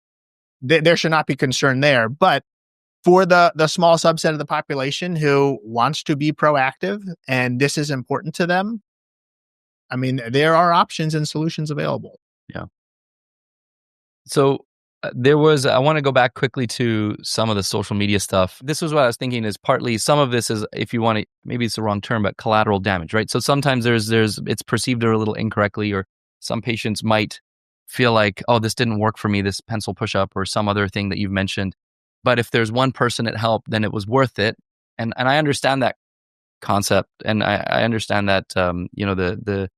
there should not be concern there. But for the small subset of the population who wants to be proactive and this is important to them, I mean, there are options and solutions available. Yeah. So I want to go back quickly to some of the social media stuff. This was what I was thinking is partly, some of this is, if you want to, maybe it's the wrong term, but collateral damage, right? So sometimes it's perceived a little incorrectly, or some patients might feel like, oh, this didn't work for me, this pencil push-up or some other thing that you've mentioned. But if there's one person it helped, then it was worth it. And I understand that concept. And I understand that, the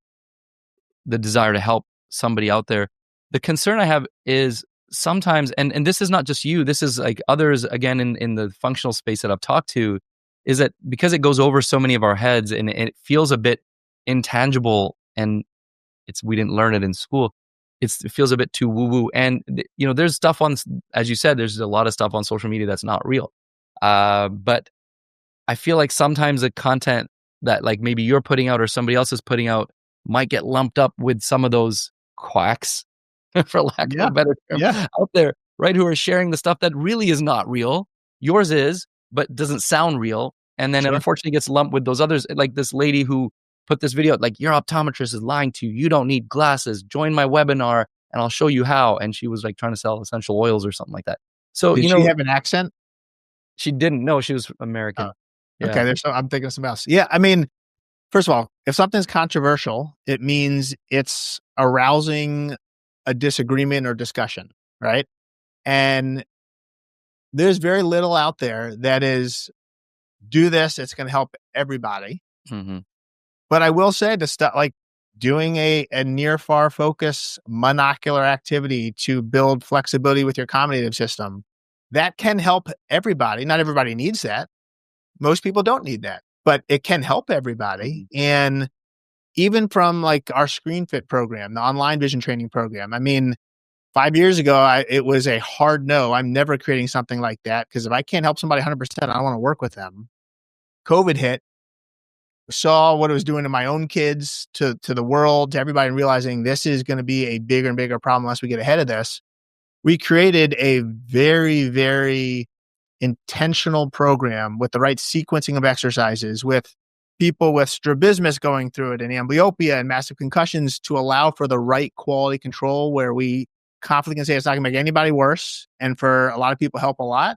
desire to help somebody out there. The concern I have is sometimes, and this is not just you, this is like others, again, in the functional space that I've talked to, is that because it goes over so many of our heads and it feels a bit intangible, and we didn't learn it in school. It feels a bit too woo woo. And there's stuff as you said, there's a lot of stuff on social media that's not real. But I feel like sometimes the content that like maybe you're putting out or somebody else is putting out might get lumped up with some of those quacks, for lack of a better term, out there, right? Who are sharing the stuff that really is not real. Yours is, but doesn't sound real. And then it unfortunately gets lumped with those others. Like this lady who put this video, like, your optometrist is lying to you. You don't need glasses. Join my webinar and I'll show you how. And she was like trying to sell essential oils or something like that. So, Did she have an accent? She didn't. No, she was American. Okay, I'm thinking of something else. Yeah, I mean, first of all, if something's controversial, it means it's arousing a disagreement or discussion, right? And there's very little out there that is, do this, it's going to help everybody. Mm-hmm. But I will say, to start like doing a near far focus monocular activity to build flexibility with your accommodative system, that can help everybody. Not everybody needs that. Most people don't need that, but it can help everybody. And even from like our ScreenFit program, the online vision training program, I mean, 5 years ago, it was a hard no. I'm never creating something like that, because if I can't help somebody 100%, I don't want to work with them. COVID hit, saw what it was doing to my own kids, to the world, to everybody, and realizing this is going to be a bigger and bigger problem unless we get ahead of this. We created a very, very intentional program with the right sequencing of exercises, with people with strabismus going through it and amblyopia and massive concussions, to allow for the right quality control where we confidently can say it's not going to make anybody worse, and for a lot of people help a lot.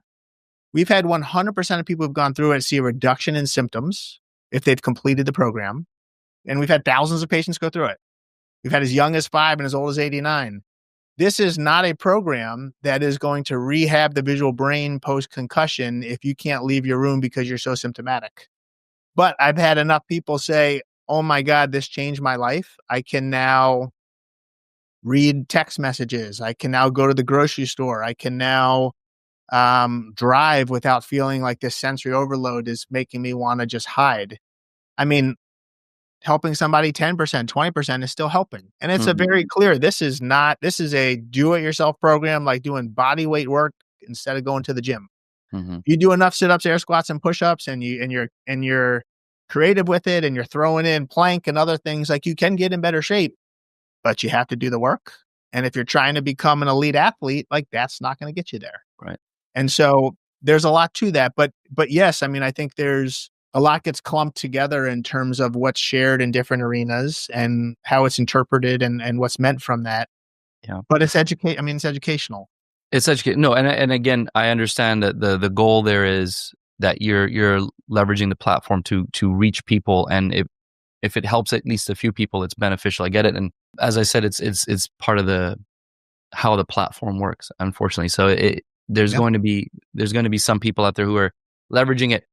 We've had 100% of people who've gone through it see a reduction in symptoms if they've completed the program. And we've had thousands of patients go through it. We've had as young as 5 and as old as 89. This is not a program that is going to rehab the visual brain post-concussion if you can't leave your room because you're so symptomatic. But I've had enough people say, oh my God, this changed my life. I can now read text messages. I can now go to the grocery store. I can now drive without feeling like this sensory overload is making me want to just hide. I mean, helping somebody 10%, 20% is still helping. And it's a very clear, this is a do-it-yourself program, like doing body weight work instead of going to the gym. You do enough sit-ups, air squats, and push-ups, and you're creative with it, and you're throwing in plank and other things, like, you can get in better shape, but you have to do the work. And if you're trying to become an elite athlete, like, that's not going to get you there. Right. And so there's a lot to that. But yes, I mean, I think there's a lot gets clumped together in terms of what's shared in different arenas and how it's interpreted and what's meant from that. Yeah. But it's educational. It's no, and again, I understand that the goal there is that you're leveraging the platform to reach people, and if it helps at least a few people, it's beneficial. I get it, and as I said, it's part of how the platform works, unfortunately. So there's going to be some people out there who are leveraging it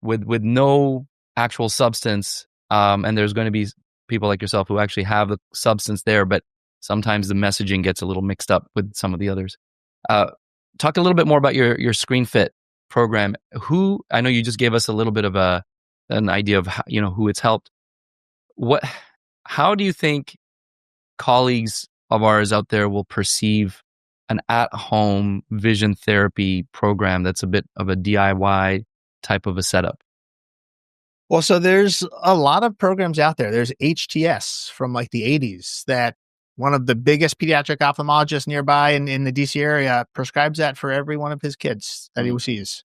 with no actual substance, and there's going to be people like yourself who actually have the substance there, but sometimes the messaging gets a little mixed up with some of the others. Talk a little bit more about your ScreenFit program. I know you just gave us a little bit of an idea of how, who it's helped. How do you think colleagues of ours out there will perceive an at-home vision therapy program that's a bit of a DIY type of a setup? Well, so there's a lot of programs out there. There's HTS from like the 80s that one of the biggest pediatric ophthalmologists nearby in the DC area prescribes that for every one of his kids that he sees.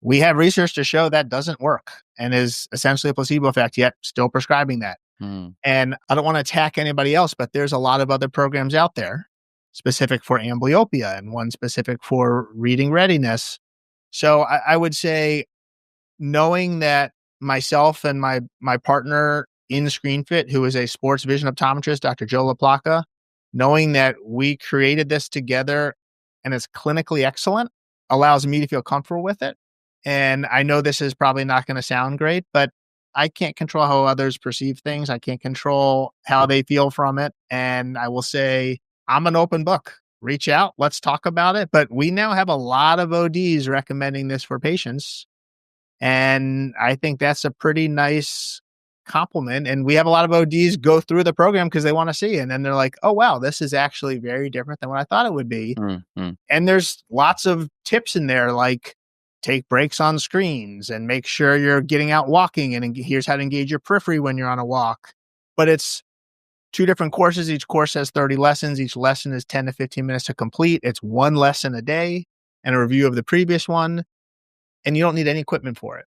We have research to show that doesn't work and is essentially a placebo effect, yet still prescribing that. And I don't want to attack anybody else, but there's a lot of other programs out there specific for amblyopia and one specific for reading readiness. So I would say, knowing that myself and my partner in ScreenFit, who is a sports vision optometrist, Dr. Joe LaPlaca, knowing that we created this together and it's clinically excellent, allows me to feel comfortable with it. And I know this is probably not going to sound great, but I can't control how others perceive things. I can't control how they feel from it. And I will say, I'm an open book. Reach out. Let's talk about it. But we now have a lot of ODs recommending this for patients. And I think that's a pretty nice compliment. And we have a lot of ODs go through the program because they want to see. And then they're like, oh, wow, this is actually very different than what I thought it would be. Mm-hmm. And there's lots of tips in there, like take breaks on screens and make sure you're getting out walking. And here's how to engage your periphery when you're on a walk. But it's 2 different courses. Each course has 30 lessons. Each lesson is 10 to 15 minutes to complete. It's 1 lesson a day and a review of the previous one. And you don't need any equipment for it.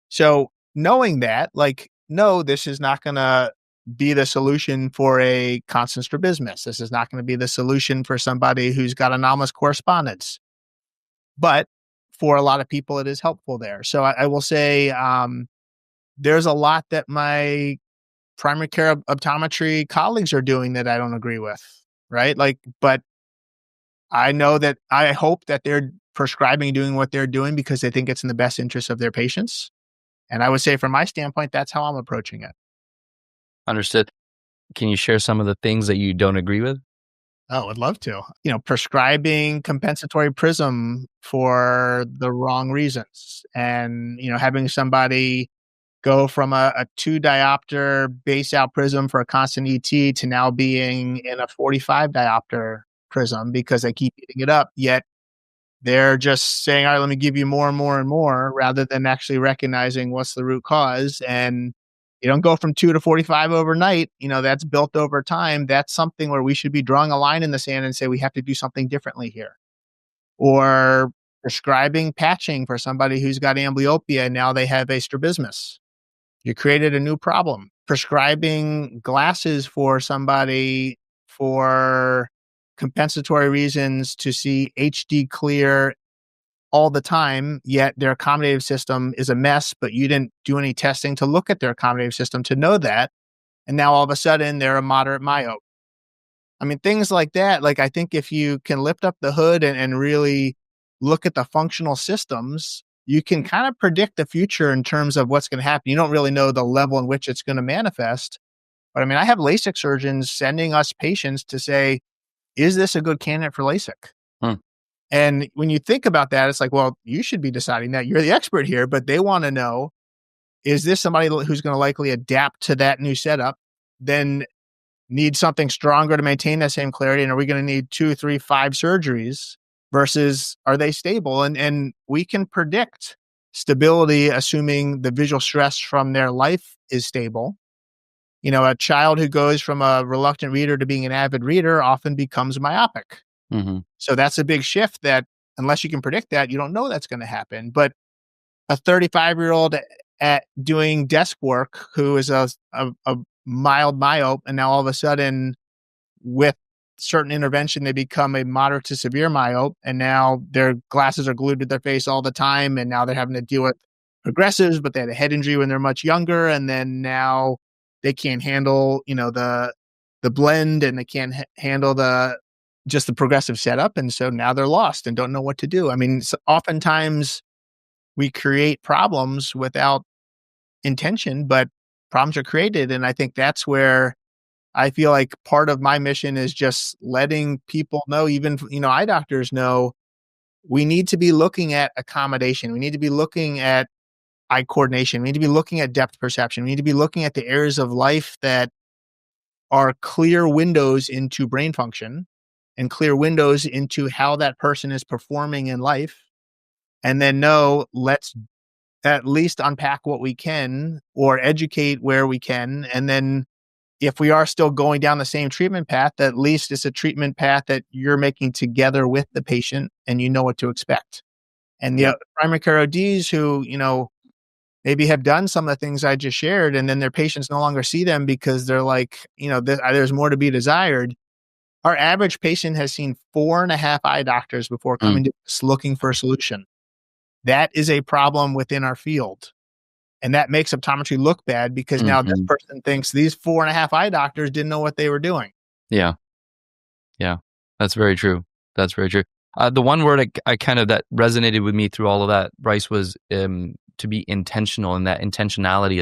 So knowing that, like, no, this is not going to be the solution for a constant strabismus. This is not going to be the solution for somebody who's got anomalous correspondence. But for a lot of people, it is helpful there. So I will say there's a lot that my primary care optometry colleagues are doing that I don't agree with, right? Like, but I know that I hope that they're prescribing and doing what they're doing because they think it's in the best interest of their patients. And I would say from my standpoint, that's how I'm approaching it. Understood. Can you share some of the things that you don't agree with? Oh, I'd love to. Prescribing compensatory prism for the wrong reasons and, having somebody go from a 2 diopter base out prism for a constant ET to now being in a 45 diopter prism because they keep eating it up. Yet they're just saying, all right, let me give you more and more and more rather than actually recognizing what's the root cause. And you don't go from 2 to 45 overnight. That's built over time. That's something where we should be drawing a line in the sand and say, we have to do something differently here. Or prescribing patching for somebody who's got amblyopia and now they have a strabismus. You created a new problem. Prescribing glasses for somebody for compensatory reasons to see HD clear all the time, yet their accommodative system is a mess, but you didn't do any testing to look at their accommodative system to know that. And now all of a sudden they're a moderate myope. I mean, things like that. Like, I think if you can lift up the hood and really look at the functional systems, you can kind of predict the future in terms of what's going to happen. You don't really know the level in which it's going to manifest. But I mean, I have LASIK surgeons sending us patients to say, is this a good candidate for LASIK? And when you think about that, it's like, well, you should be deciding that. You're the expert here, but they want to know, is this somebody who's going to likely adapt to that new setup, then need something stronger to maintain that same clarity? And are we going to need 2, 3, 5 surgeries versus are they stable? And we can predict stability, assuming the visual stress from their life is stable. A child who goes from a reluctant reader to being an avid reader often becomes myopic. Mm-hmm. So that's a big shift that unless you can predict that, you don't know that's going to happen. But a 35-year-old at doing desk work who is a mild myope, and now all of a sudden with certain intervention, they become a moderate to severe myope, and now their glasses are glued to their face all the time. And now they're having to deal with progressives, but they had a head injury when they're much younger. And then now they can't handle, the blend, and they can't handle just the progressive setup. And so now they're lost and don't know what to do. I mean, oftentimes we create problems without intention, but problems are created. And I think that's where I feel like part of my mission is just letting people know, even, eye doctors know, we need to be looking at accommodation. We need to be looking at eye coordination. We need to be looking at depth perception. We need to be looking at the areas of life that are clear windows into brain function and clear windows into how that person is performing in life. And then let's at least unpack what we can or educate where we can. And then if we are still going down the same treatment path, at least it's a treatment path that you're making together with the patient and you know what to expect. And the primary care ODs who, maybe have done some of the things I just shared, and then their patients no longer see them because they're like, there's more to be desired. Our average patient has seen 4.5 eye doctors before coming to us looking for a solution. That is a problem within our field. And that makes optometry look bad because now this person thinks these 4.5 eye doctors didn't know what they were doing. Yeah. Yeah. That's very true. That's very true. The one word I kind of that resonated with me through all of that, Bryce, was to be intentional. And that intentionality,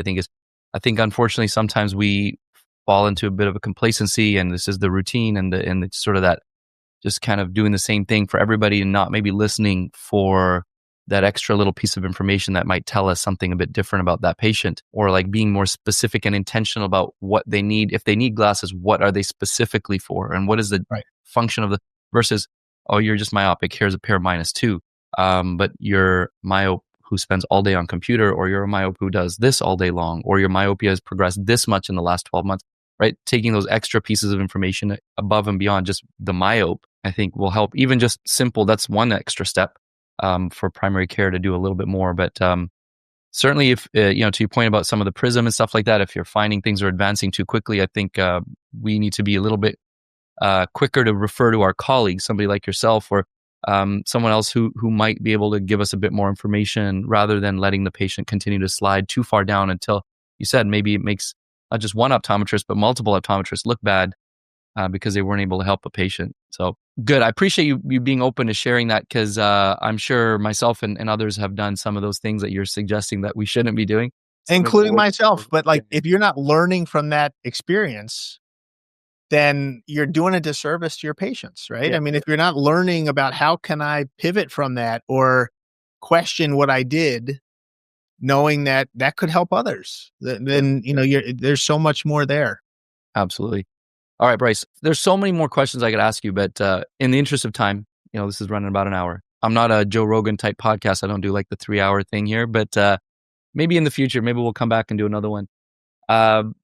I think unfortunately sometimes we fall into a bit of a complacency, and this is the routine and it's sort of that just kind of doing the same thing for everybody and not maybe listening for that extra little piece of information that might tell us something a bit different about that patient, or like being more specific and intentional about what they need. If they need glasses, what are they specifically for? And what is the function of the versus, oh, you're just myopic. Here's a pair of -2. But you're myope who spends all day on computer, or you're a myope who does this all day long, or your myopia has progressed this much in the last 12 months, right? Taking those extra pieces of information above and beyond just the myope, I think will help. Even just simple, that's one extra step for primary care to do a little bit more. But certainly if, to your point about some of the prism and stuff like that, if you're finding things are advancing too quickly, I think we need to be a little bit quicker to refer to our colleagues, somebody like yourself, or someone else who might be able to give us a bit more information, rather than letting the patient continue to slide too far down until, you said, maybe it makes not just one optometrist, but multiple optometrists look bad because they weren't able to help a patient. So good. I appreciate you being open to sharing that, because I'm sure myself and others have done some of those things that you're suggesting that we shouldn't be doing. Including myself. But like, if you're not learning from that experience, then you're doing a disservice to your patients, right? Yeah. I mean, if you're not learning about how can I pivot from that or question what I did, knowing that that could help others, then, there's so much more there. Absolutely. All right, Bryce, there's so many more questions I could ask you, but in the interest of time, this is running about an hour. I'm not a Joe Rogan type podcast. I don't do like the 3-hour thing here, but maybe in the future, maybe we'll come back and do another one.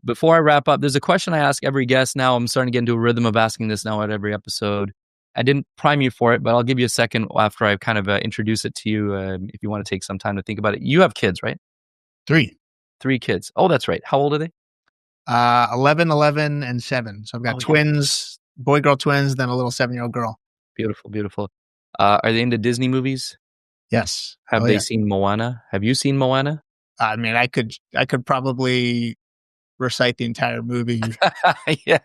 Before I wrap up, there's a question I ask every guest now. I'm starting to get into a rhythm of asking this now at every episode. I didn't prime you for it, but I'll give you a second after I kind of introduce it to you if you want to take some time to think about it. You have kids, right? 3 kids. Oh, that's right. How old are they? 11, and 7. So I've got twins, boy-girl twins, then a little 7-year-old girl. Beautiful, beautiful. Are they into Disney movies? Yes. Have they seen Moana? Have you seen Moana? I mean, I could probably recite the entire movie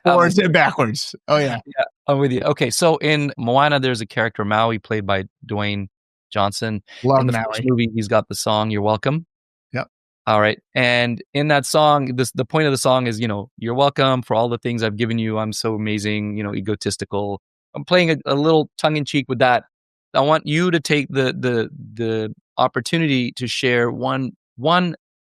forwards and backwards. Oh yeah. Yeah, I'm with you. Okay, so in Moana, there's a character, Maui, played by Dwayne Johnson. Love in the Maui. first movie, he's got the song "You're Welcome." Yep. All right, and in that song, the point of the song is, you're welcome for all the things I've given you. I'm so amazing. Egotistical. I'm playing a little tongue in cheek with that. I want you to take the opportunity to share one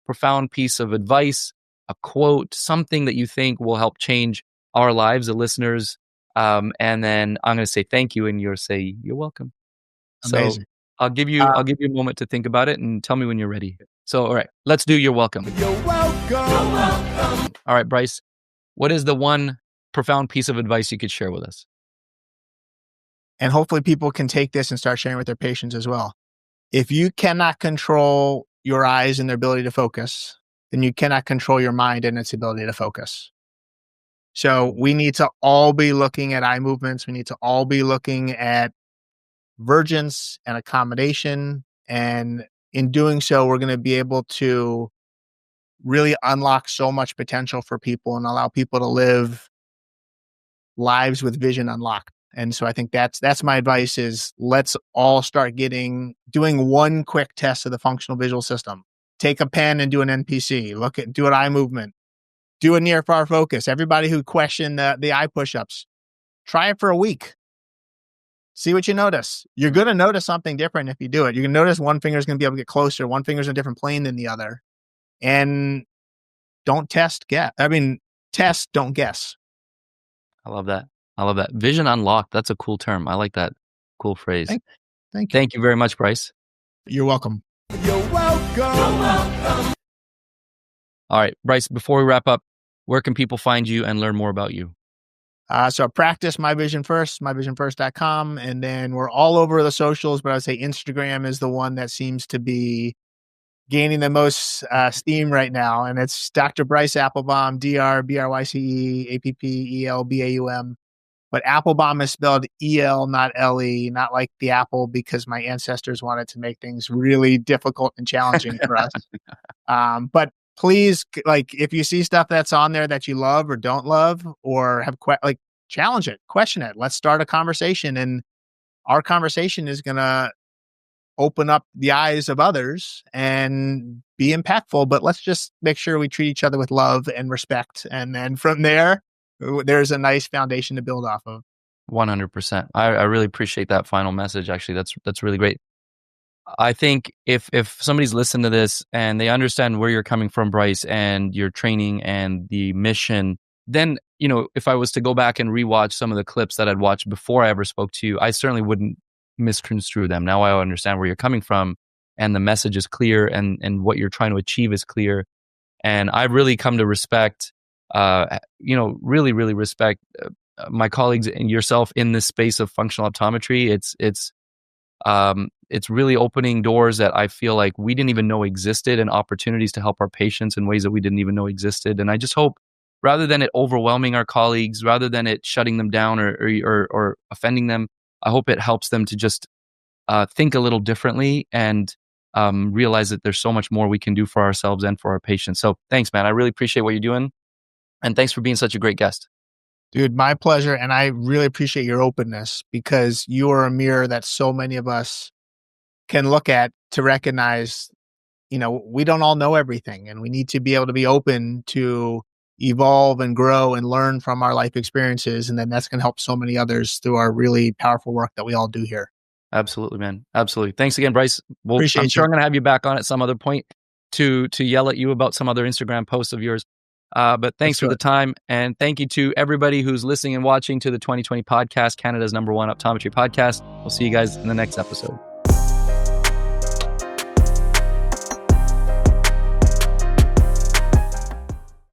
profound piece of advice, a quote, something that you think will help change our lives, the listeners. And then I'm going to say thank you, and you'll say you're welcome. Amazing. So I'll give you a moment to think about it, and tell me when you're ready. So, all right, let's do you're welcome. You're welcome. You're welcome. All right, Bryce, what is the one profound piece of advice you could share with us? And hopefully people can take this and start sharing with their patients as well. If you cannot control your eyes and their ability to focus, then you cannot control your mind and its ability to focus. So we need to all be looking at eye movements. We need to all be looking at vergence and accommodation. And in doing so, we're going to be able to really unlock so much potential for people and allow people to live lives with vision unlocked. And so I think that's my advice is let's all start doing one quick test of the functional visual system. Take a pen and do an NPC. Do an eye movement. Do a near far focus. Everybody who questioned the eye pushups, try it for a week. See what you notice. You're going to notice something different if you do it. You're going to notice one finger's going to be able to get closer. One finger's in a different plane than the other. And don't test, test, don't guess. I love that. Vision unlocked. That's a cool term. I like that. Cool phrase. Thank you. Thank you very much, Bryce. You're welcome. You're welcome. You're welcome. All right, Bryce, before we wrap up, where can people find you and learn more about you? So practice My Vision First, myvisionfirst.com. And then we're all over the socials, but I would say Instagram is the one that seems to be gaining the most steam right now. And it's Dr. Bryce Appelbaum, DrBryceAppelbaum. But Appelbaum is spelled E-L, not L-E, not like the apple, because my ancestors wanted to make things really difficult and challenging for us. But please, if you see stuff that's on there that you love or don't love, or have challenge it, question it. Let's start a conversation, and our conversation is going to open up the eyes of others and be impactful. But let's just make sure we treat each other with love and respect, and then from there, there's a nice foundation to build off of. 100%. I really appreciate that final message. Actually, that's really great. I think if somebody's listened to this and they understand where you're coming from, Bryce, and your training and the mission, then, if I was to go back and rewatch some of the clips that I'd watched before I ever spoke to you, I certainly wouldn't misconstrue them. Now I understand where you're coming from, and the message is clear, and what you're trying to achieve is clear. And I've really come to respect, really, really respect my colleagues and yourself in this space of functional optometry. It's really opening doors that I feel like we didn't even know existed, and opportunities to help our patients in ways that we didn't even know existed. And I just hope, rather than it overwhelming our colleagues, rather than it shutting them down or offending them, I hope it helps them to just think a little differently and realize that there's so much more we can do for ourselves and for our patients. So thanks, man. I really appreciate what you're doing. And thanks for being such a great guest. Dude, my pleasure. And I really appreciate your openness, because you are a mirror that so many of us can look at to recognize, we don't all know everything, and we need to be able to be open to evolve and grow and learn from our life experiences. And then that's going to help so many others through our really powerful work that we all do here. Absolutely, man. Absolutely. Thanks again, Bryce. I'm sure you. I'm going to have you back on at some other point to yell at you about some other Instagram posts of yours. But thanks for the time. And thank you to everybody who's listening and watching to the 2020 podcast, Canada's #1 optometry podcast. We'll see you guys in the next episode.